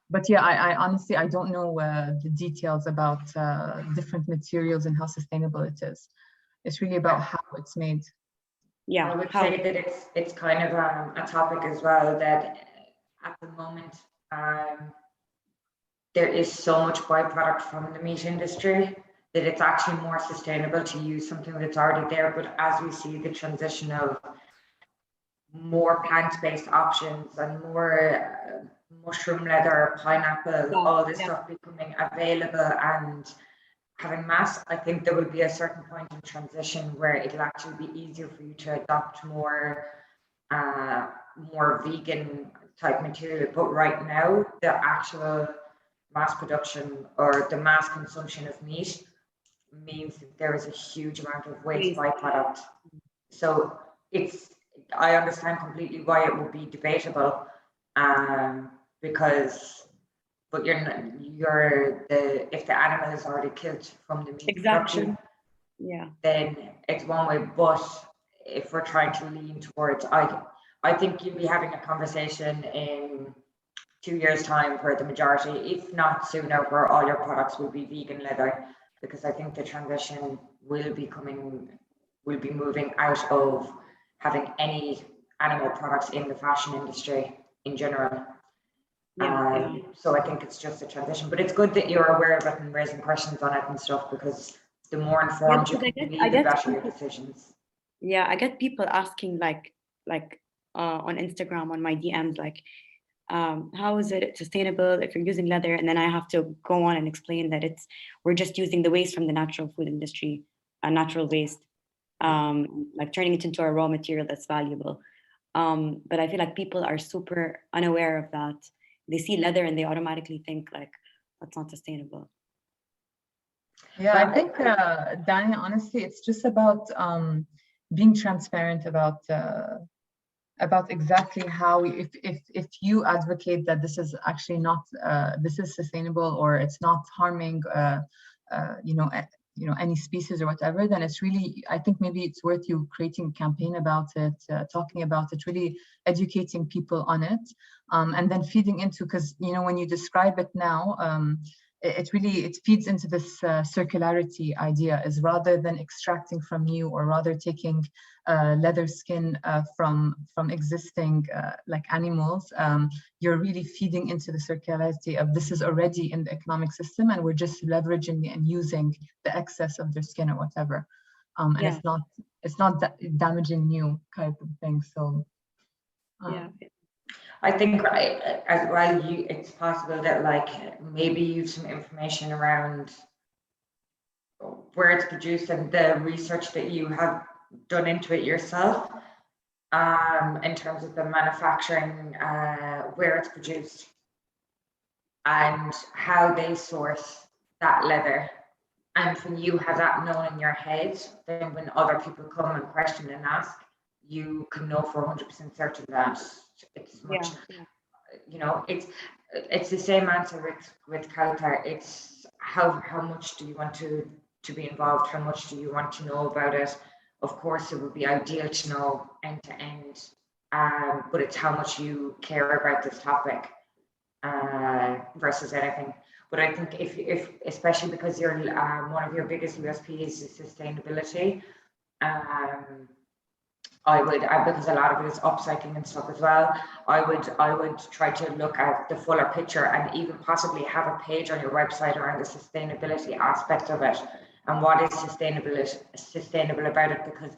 But yeah, I honestly, I don't know the details about different materials and how sustainable it is. It's really about how it's made. I Yeah, would how? say that it's kind of a topic as well that at the moment there is so much byproduct from the meat industry that it's actually more sustainable to use something that's already there. But as we see the transition of more plant-based options and more mushroom leather, pineapple, Yeah, all this yeah, stuff becoming available and having mass, I think there will be a certain point in transition where it'll actually be easier for you to adopt more vegan type material. But right now, the actual mass production or the mass consumption of meat means that there is a huge amount of waste please. byproduct. So I understand completely why it would be debatable, because, but if the animal is already killed from the meat Exactly. production, Yeah, then it's one way. But if we're trying to lean towards, I think you'll be having a conversation in 2 years' time where the majority, if not sooner, where all your products will be vegan leather, because I think the transition will be moving out of having any animal products in the fashion industry in general. yeah. So I think it's just a transition, but it's good that you're aware of it and raising questions on it and stuff, because the more Yeah, informed you because can I be, the get better your people, decisions. yeah, I get people asking like on Instagram on my DMs like, how is it sustainable if you're using leather? And then I have to go on and explain that we're just using the waste from the natural food industry, natural waste, like turning it into a raw material that's valuable. But I feel like people are super unaware of that. They see leather and they automatically think like that's not sustainable. Yeah, I think, Dania, honestly, it's just about being transparent about exactly how, if you advocate that this is actually not this is sustainable or it's not harming any species or whatever, then it's really, I think maybe it's worth you creating a campaign about it, talking about it, really educating people on it, and then feeding into, because when you describe it now, it feeds into this circularity idea, is rather than extracting from you or rather taking leather skin from existing like animals, you're really feeding into the circularity of this is already in the economic system and we're just leveraging and using the excess of their skin or whatever, and Yeah. it's not damaging you type of thing. So Yeah. I think as well, it's possible that like maybe you've some information around where it's produced and the research that you have done into it yourself, in terms of the manufacturing, where it's produced and how they source that leather. And when you have that known in your head, then when other people come and question and ask, you can know for 100% certain that it's much, it's the same answer with Kautar. It's how much do you want to be involved? How much do you want to know about it? Of course, it would be ideal to know end to end, but it's how much you care about this topic versus anything. But I think if especially because you're one of your biggest USPs is sustainability, I would, because a lot of it is upcycling and stuff as well, I would try to look at the fuller picture and even possibly have a page on your website around the sustainability aspect of it and what is sustainable about it, because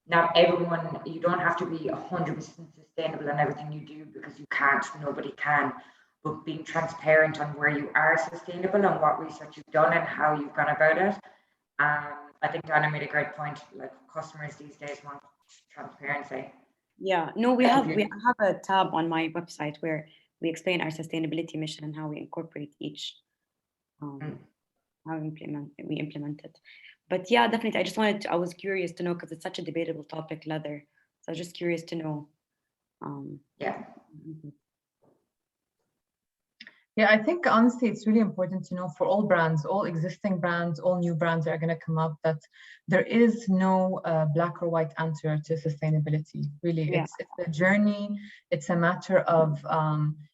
not everyone, you don't have to be 100% sustainable in everything you do, because you can't, nobody can. But being transparent on where you are sustainable and what research you've done and how you've gone about it. I think Donna made a great point, like customers these days want transparency. Yeah, no, we have a tab on my website where we explain our sustainability mission and how we incorporate each, how we implement it. But yeah, definitely, I was curious to know, because it's such a debatable topic, leather. So I was just curious to know. Yeah. Yeah, I think honestly, it's really important to know for all brands, all existing brands, all new brands that are going to come up, that there is no black or white answer to sustainability. Really, Yeah. it's a journey. It's a matter of,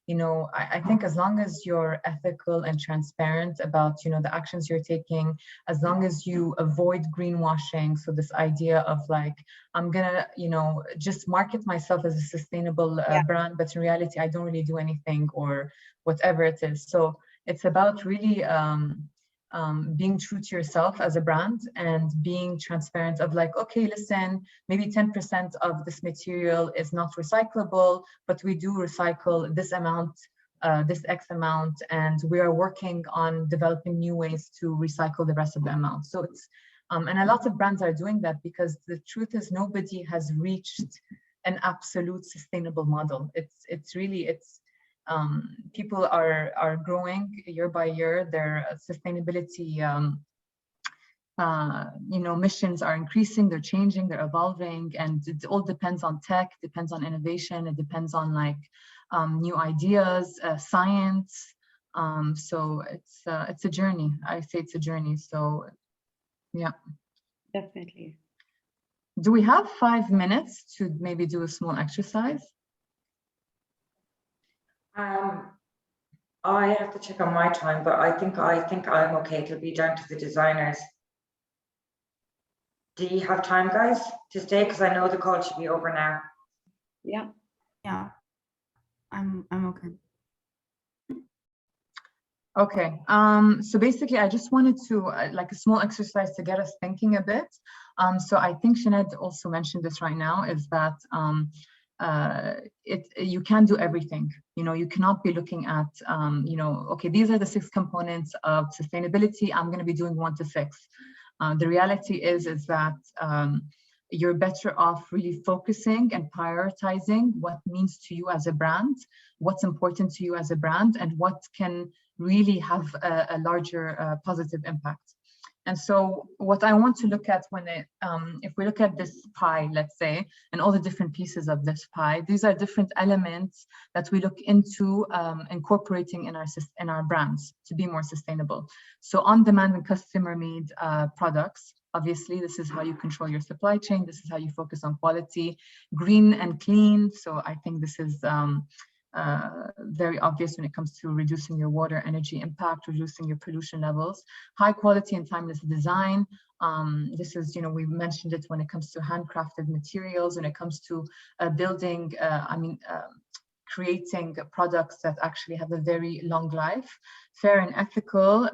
you know, I think as long as you're ethical and transparent about, you know, the actions you're taking, as long as you avoid greenwashing. So this idea of like, I'm gonna, you know, just market myself as a sustainable brand, but in reality, I don't really do anything, or whatever it is. So it's about really being true to yourself as a brand and being transparent of like, okay, listen, maybe 10% of this material is not recyclable, but we do recycle this amount, this X amount, and we are working on developing new ways to recycle the rest of the amount. So it's, and a lot of brands are doing that, because the truth is nobody has reached an absolute sustainable model. It's really, people are growing year by year. Their sustainability, you know, missions are increasing. They're changing. They're evolving, and it all depends on tech. Depends on innovation. It depends on like new ideas, science. So it's a journey. I say it's a journey. So yeah, Definitely. do we have 5 minutes to maybe do a small exercise? I have to check on my time, but I think I'm okay. It'll be down to the designers. Do you have time, guys, to stay? Because I know the call should be over now. Yeah. Yeah, I'm okay. Okay, so basically I just wanted to like a small exercise to get us thinking a bit. So I think Sinead also mentioned this right now, is that you can't do everything. You know, you cannot be looking at, you know, okay, these are the 6 components of sustainability. I'm going to be doing 1 to 6. The reality is that you're better off really focusing and prioritizing what means to you as a brand, what's important to you as a brand, and what can really have a larger positive impact. And so what I want to look at when if we look at this pie, let's say, and all the different pieces of this pie, these are different elements that we look into incorporating in our brands to be more sustainable. So on-demand and customer-made products. Obviously, this is how you control your supply chain. This is how you focus on quality, green and clean. So I think this is very obvious when it comes to reducing your water energy impact, reducing your pollution levels. High quality and timeless design. This is, you know, we mentioned it when it comes to handcrafted materials, when it comes to building, creating products that actually have a very long life. Fair and ethical.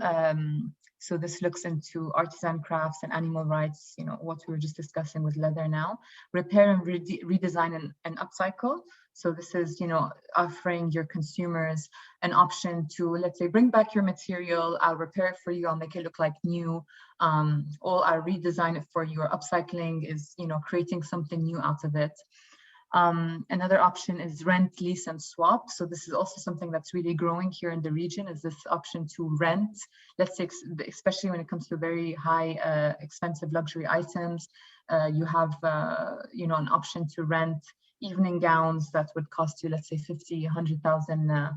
So this looks into artisan crafts and animal rights, you know, what we were just discussing with leather now. Repair and redesign and upcycle. So this is, you know, offering your consumers an option to, let's say, bring back your material, I'll repair it for you, I'll make it look like new, or I'll redesign it for you. Or upcycling is, you know, creating something new out of it. Another option is rent, lease, and swap. So this is also something that's really growing here in the region, is this option to rent, let's say, especially when it comes to very high, expensive luxury items. You have, you know, an option to rent evening gowns that would cost you, let's say, 50, 100,000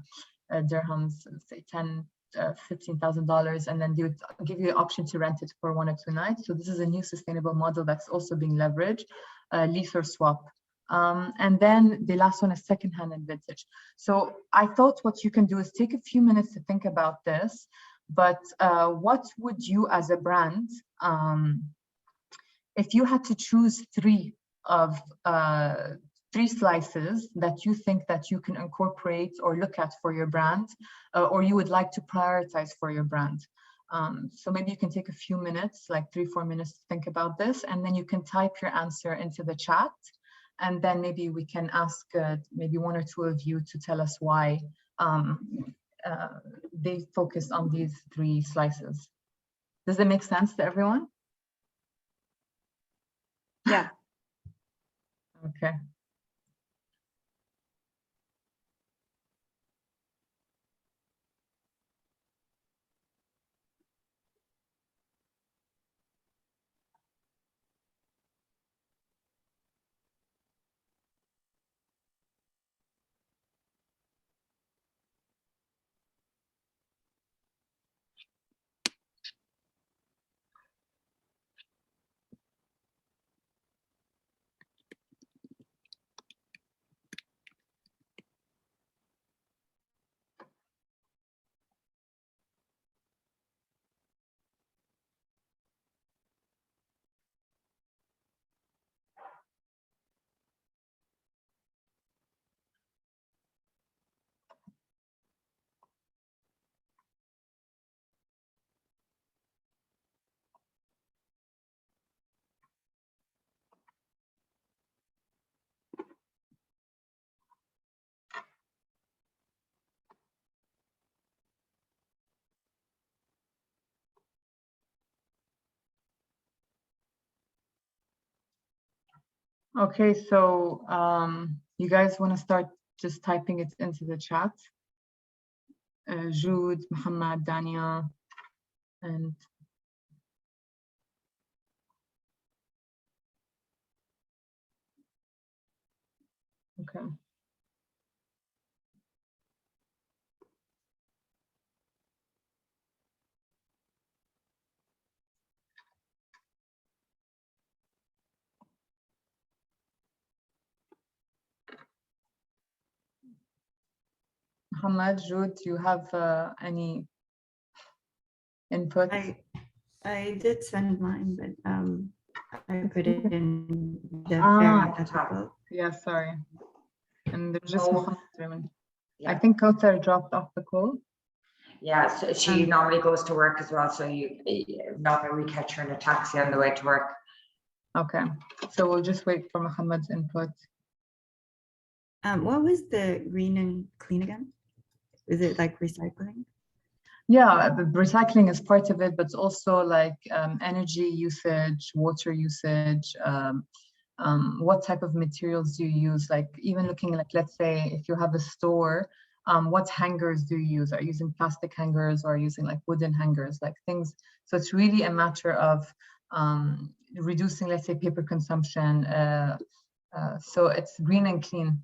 dirhams, say $15,000, and then they would give you the option to rent it for 1 or 2 nights. So this is a new sustainable model that's also being leveraged, lease or swap. And then the last one is secondhand and vintage. So I thought what you can do is take a few minutes to think about this, but what would you as a brand, if you had to choose 3 of 3 slices that you think that you can incorporate or look at for your brand, or you would like to prioritize for your brand. So maybe you can take a few minutes, like 3-4 minutes to think about this, and then you can type your answer into the chat. And then maybe we can ask maybe 1 or 2 of you to tell us why they focus on these 3 slices. Does that make sense to everyone? Yeah. Okay. Okay, so you guys want to start just typing it into the chat? Jude, Muhammad, Dania, and okay. Muhammad, Jude, do you have any input? I did send mine, but I put it in the fair and ethical. Yeah, sorry. And there's just Oh, Muhammad Raymond. I yeah. think Kauthar dropped off the call. Yeah, so she normally goes to work as well, so you normally we catch her in a taxi on the way to work. Okay, so we'll just wait for Muhammad's input. What was the green and clean again? Is it like recycling? Yeah, the recycling is part of it, but it's also like energy usage, water usage, what type of materials do you use? Like even looking like, let's say if you have a store, what hangers do you use? Are you using plastic hangers or are you using like wooden hangers, like things? So it's really a matter of reducing, let's say, paper consumption. So it's green and clean.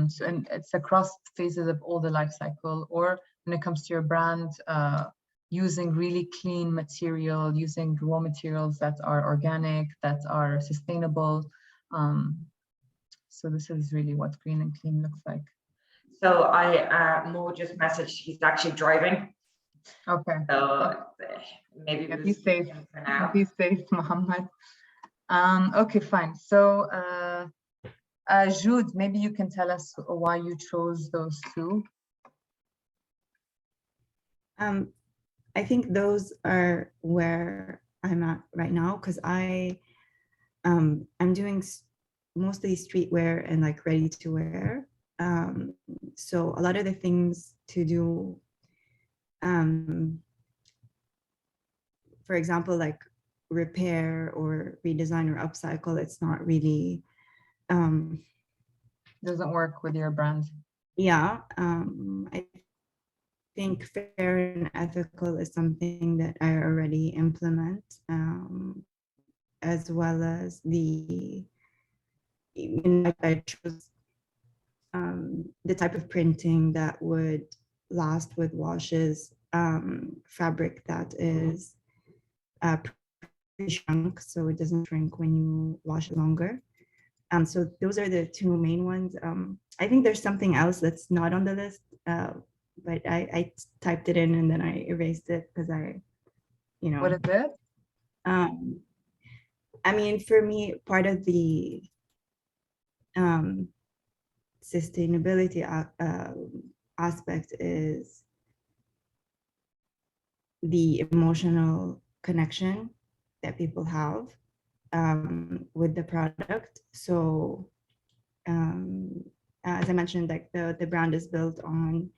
So and it's across phases of all the life cycle, or when it comes to your brand, using really clean material, using raw materials that are organic, that are sustainable. So this is really what green and clean looks like. So Mo just messaged, he's actually driving. Okay. So maybe Yeah, we'll be safe. skip him for now. Be safe, Muhammad. Okay, fine. So Jude, maybe you can tell us why you chose those 2. I think those are where I'm at right now, because I'm doing mostly streetwear and like ready to wear. So a lot of the things to do, for example, like repair or redesign or upcycle, it's not really Doesn't work with your brand. Yeah, I think fair and ethical is something that I already implement, as well as I chose the type of printing that would last with washes, fabric that is pre-shrunk, so it doesn't shrink when you wash it longer. So those are the 2 main ones. I think there's something else that's not on the list, but I typed it in and then I erased it because What is it? I mean, for me, part of the sustainability aspect is the emotional connection that people have with the product. So as I mentioned, like the brand is built on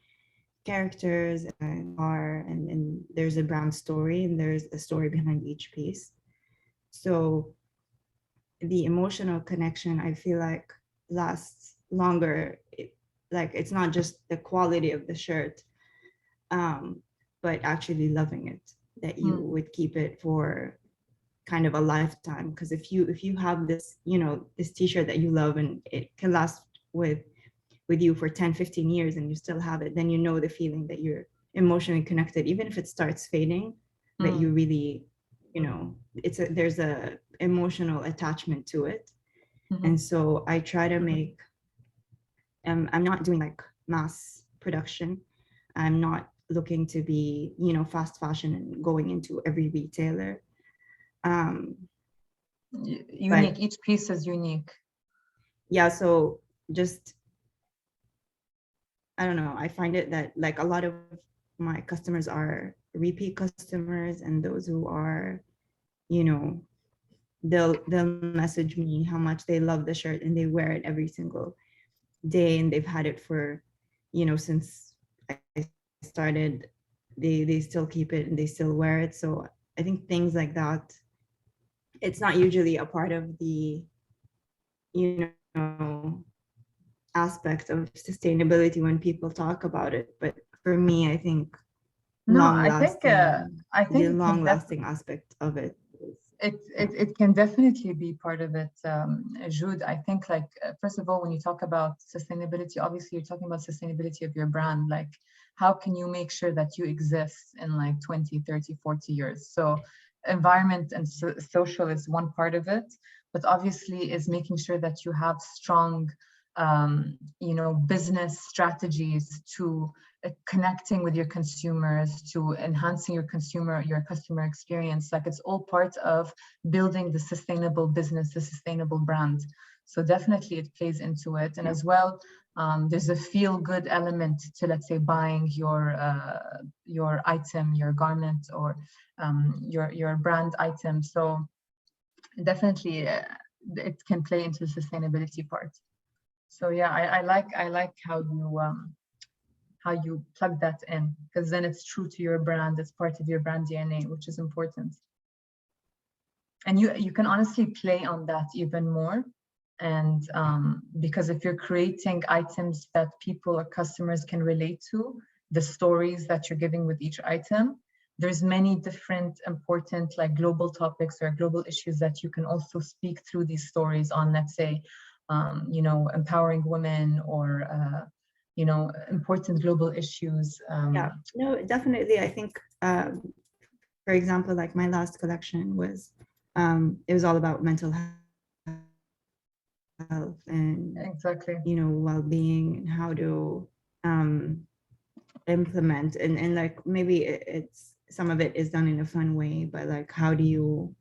characters and there's a brand story and there's a story behind each piece. So the emotional connection, I feel like, lasts longer. Like it's not just the quality of the shirt, but actually loving it, that you would keep it for kind of a lifetime. Because if you have this, you know, this t-shirt that you love and it can last with you for 10-15 years and you still have it, then you know the feeling that you're emotionally connected, even if it starts fading, that you really, you know, there's a emotional attachment to it. And so I try to make, I'm not doing like mass production. I'm not looking to be, you know, fast fashion and going into every retailer. Unique, each piece is unique. Yeah, so just, I don't know, I find it that like a lot of my customers are repeat customers, and those who are, you know, they'll message me how much they love the shirt and they wear it every single day, and they've had it for, you know, since I started. They still keep it and they still wear it. So I think things like that, it's not usually a part of the, you know, aspect of sustainability when people talk about it. But for me, I think No, the I think long-lasting aspect of it. It can definitely be part of it, Jude. I think, like, first of all, when you talk about sustainability, obviously you're talking about sustainability of your brand. Like, how can you make sure that you exist in like 20, 30, 40 years? So environment and social is one part of it, but obviously is making sure that you have strong, you know, business strategies to connecting with your consumers, to enhancing your customer experience. Like, it's all part of building the sustainable business, the sustainable brand. So definitely it plays into it. And as well, there's a feel good element to, let's say, buying your item, your garment, or your brand item. So definitely it can play into the sustainability part. So yeah, I like how you plug that in, because then it's true to your brand. It's part of your brand DNA, which is important. And you can honestly play on that even more. And because if you're creating items that people or customers can relate to, the stories that you're giving with each item, there's many different important like global topics or global issues that you can also speak through these stories on, let's say, you know, empowering women or you know, important global issues. Yeah, no, definitely. I think, for example, like my last collection was, it was all about mental health and, exactly, you know, well-being and how to implement and like maybe it's some of it is done in a fun way, but like how do you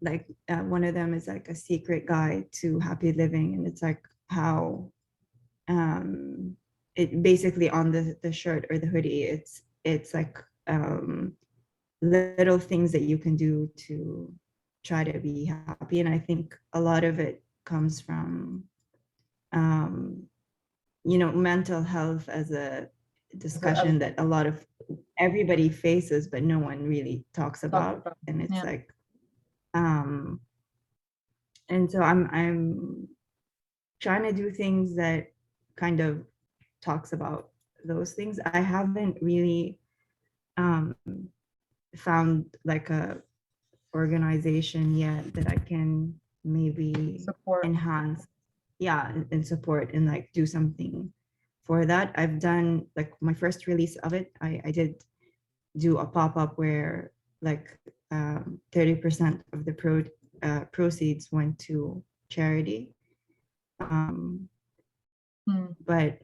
like one of them is like a secret guide to happy living, and it's like how it basically on the shirt or the hoodie, it's like little things that you can do to try to be happy. And I think a lot of it comes from you know, mental health as a discussion that a lot of everybody faces but no one really talks about. And it's like and so I'm trying to do things that kind of talks about those things. I haven't really found like a organization yet that I can maybe support, enhance, yeah, and support and like do something for that. I've done like my first release of it, I did do a pop-up where like 30% of the proceeds went to charity. But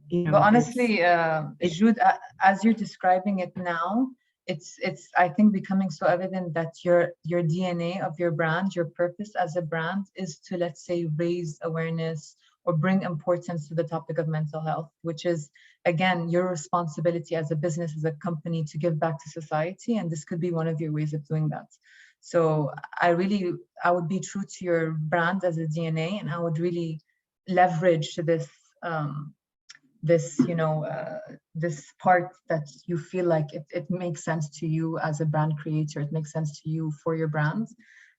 you know, but honestly, Jude, as you're describing it now, it's I think becoming so evident that your DNA of your brand, your purpose as a brand is to, let's say, raise awareness or bring importance to the topic of mental health, which is again your responsibility as a business, as a company, to give back to society, and this could be one of your ways of doing that. So I would be true to your brand as a DNA, and I would really leverage this this part that you feel like it makes sense to you as a brand creator, it makes sense to you for your brand.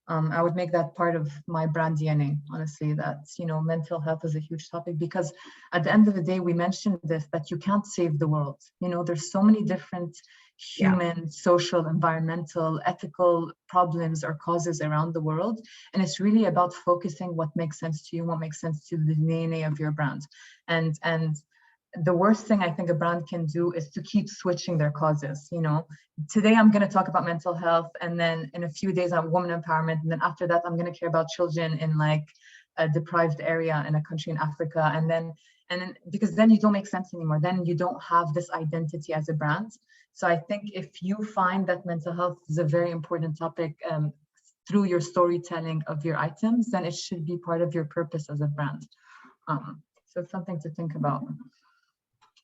I would make that part of my brand DNA, honestly, that, mental health is a huge topic, because at the end of the day, we mentioned this, that you can't save the world. There's so many different human, social, environmental, ethical problems or causes around the world. And it's really about focusing what makes sense to you, what makes sense to the DNA of your brand. And the worst thing I think a brand can do is to keep switching their causes. Today I'm going to talk about mental health, and then in a few days I'm women empowerment, and then after that I'm going to care about children in like a deprived area in a country in Africa, and then because then you don't make sense anymore. Then you don't have this identity as a brand. So I think if you find that mental health is a very important topic through your storytelling of your items, then it should be part of your purpose as a brand. So it's something to think about.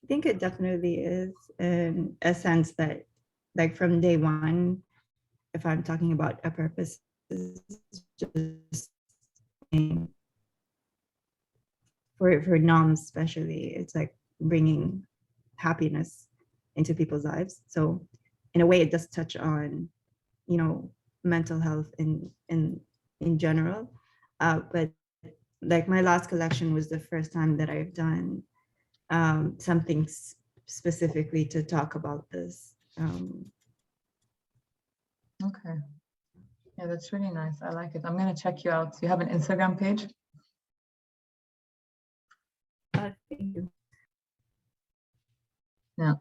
I think it definitely is, in a sense that, like, from day one, if I'm talking about a purpose, is just for noms especially, it's like bringing happiness into people's lives. So in a way, it does touch on, mental health in general. But like my last collection was the first time that I've done something specifically to talk about this. Okay. Yeah, that's really nice. I like it. I'm going to check you out. You have an Instagram page? Thank you. Yeah.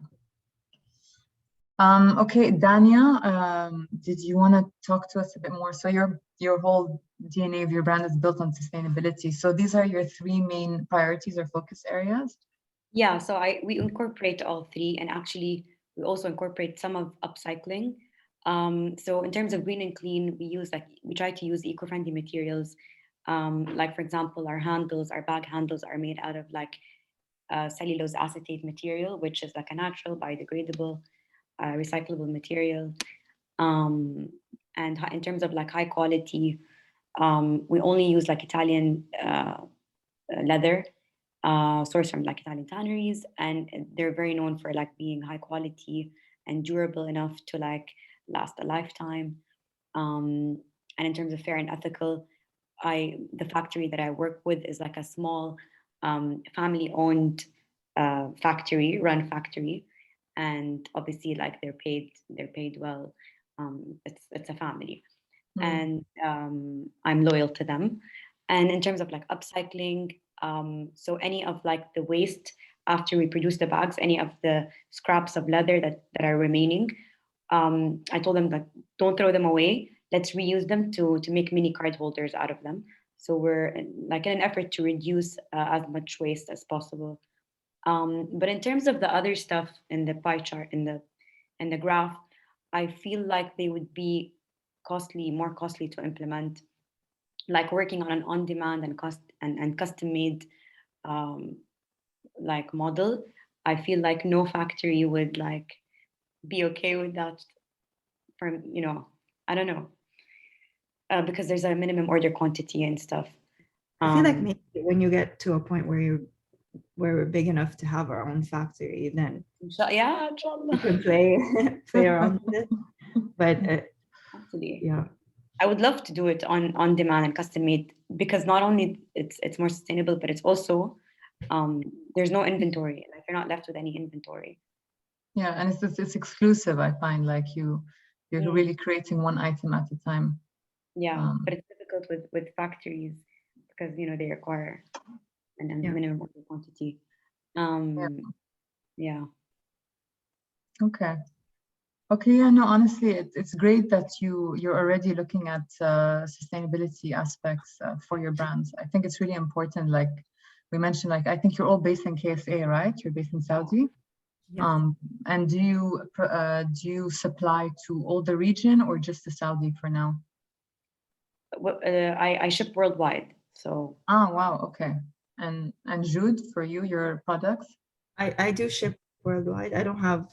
Okay, Dania, did you want to talk to us a bit more? So your whole DNA of your brand is built on sustainability. So these are your three main priorities or focus areas? Yeah, so we incorporate all three, and actually we also incorporate some of upcycling. So in terms of green and clean, we try to use eco-friendly materials. Like for example, our bag handles are made out of like cellulose acetate material, which is like a natural, biodegradable, recyclable material. And in terms of like high quality, we only use like Italian leather, sourced from like Italian tanneries, and they're very known for like being high quality and durable enough to like last a lifetime. And in terms of fair and ethical, the factory that I work with is like a small family-owned run factory, and obviously like they're paid well. It's a family, and I'm loyal to them. And in terms of like upcycling, so any of like the waste after we produce the bags, any of the scraps of leather that are remaining, I told them that don't throw them away. Let's reuse them to make mini card holders out of them. So we're like in an effort to reduce as much waste as possible. But in terms of the other stuff in the pie chart, in the graph, I feel like they would be more costly to implement, like working on an on-demand and custom-made like model. I feel like no factory would like be okay with that. I don't know, because there's a minimum order quantity and stuff. I feel like maybe when you get to a point where we're big enough to have our own factory, then yeah, we can play around with it. But absolutely, yeah, I would love to do it on demand and custom made, because not only it's more sustainable, but it's also there's no inventory. Like you're not left with any inventory. Yeah, and it's exclusive. I find like you're really creating one item at a time. Yeah, but it's difficult with factories because they require a minimum order quantity. Yeah. Okay. Yeah, no, honestly, it's great that you're already looking at sustainability aspects for your brands. I think it's really important. Like we mentioned, like I think you're all based in KSA, right? You're based in Saudi. Yes. And do you supply to all the region or just to Saudi for now? I ship worldwide. So Oh, wow. Okay. And Jude, for you, your products? I do ship worldwide. I don't have,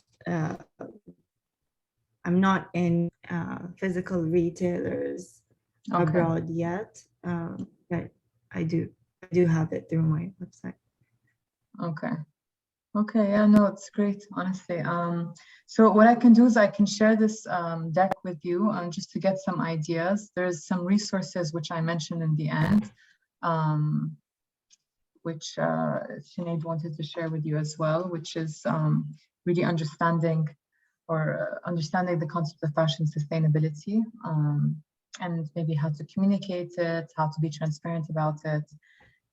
I'm not in physical retailers Okay. abroad yet, but I do have it through my website. Okay. Okay. Yeah, no, it's great, honestly. So what I can do is I can share this deck with you just to get some ideas. There's some resources which I mentioned in the end, which Sinead wanted to share with you as well, which is really understanding the concept of fashion sustainability, and maybe how to communicate it, how to be transparent about it.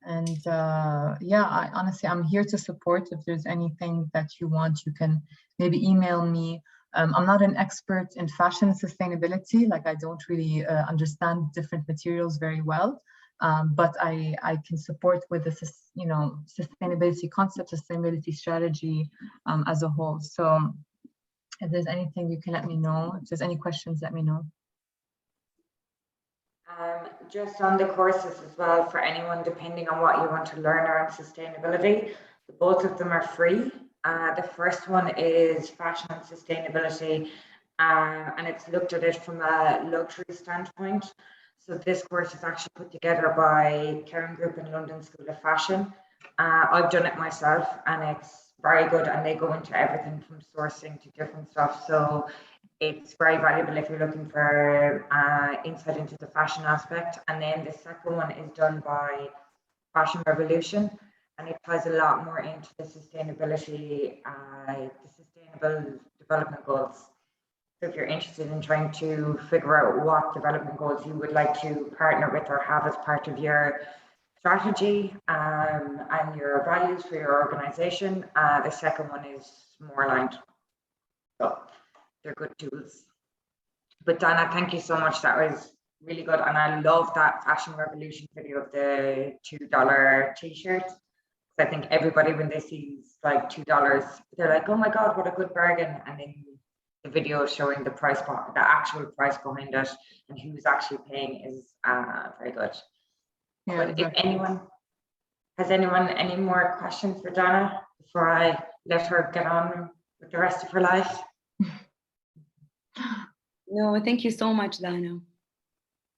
And yeah, I'm here to support. If there's anything that you want, you can maybe email me. I'm not an expert in fashion sustainability, like I don't really understand different materials very well, but I can support with the sustainability concept, sustainability strategy as a whole. So if there's anything, you can let me know. If there's any questions, let me know. Just on the courses as well, for anyone, depending on what you want to learn around sustainability, both of them are free. The first one is fashion and sustainability, and it's looked at it from a luxury standpoint. So this course is actually put together by Karen Group and London School of Fashion. I've done it myself, and it's very good, and they go into everything from sourcing to different stuff. So it's very valuable if you're looking for insight into the fashion aspect. And then the second one is done by Fashion Revolution, and it ties a lot more into the sustainability, the sustainable development goals. So if you're interested in trying to figure out what development goals you would like to partner with or have as part of your strategy and your values for your organization, the second one is more aligned. So they're good tools. But Dana, thank you so much. That was really good. And I love that Fashion Revolution video of the $2 t-shirt. I think everybody, when they see like $2, they're like, oh my God, what a good bargain. And then the video showing the price, the actual price behind it and who's actually paying is very good. Yeah, But exactly. if anyone any more questions for Dana before I let her get on with the rest of her life? no, thank you so much, Dana.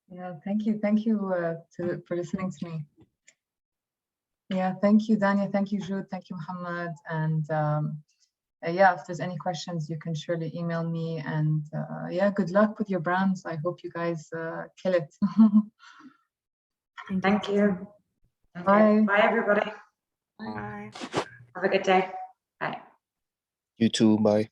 Yeah, thank you for listening to me. Yeah, thank you, Dania. Thank you, Jude. Thank you, Muhammad. And yeah, if there's any questions, you can surely email me. And yeah, good luck with your brands. I hope you guys kill it. Thank you. Okay. Bye. Bye, everybody. Bye. Have a good day. Bye. You too. Bye.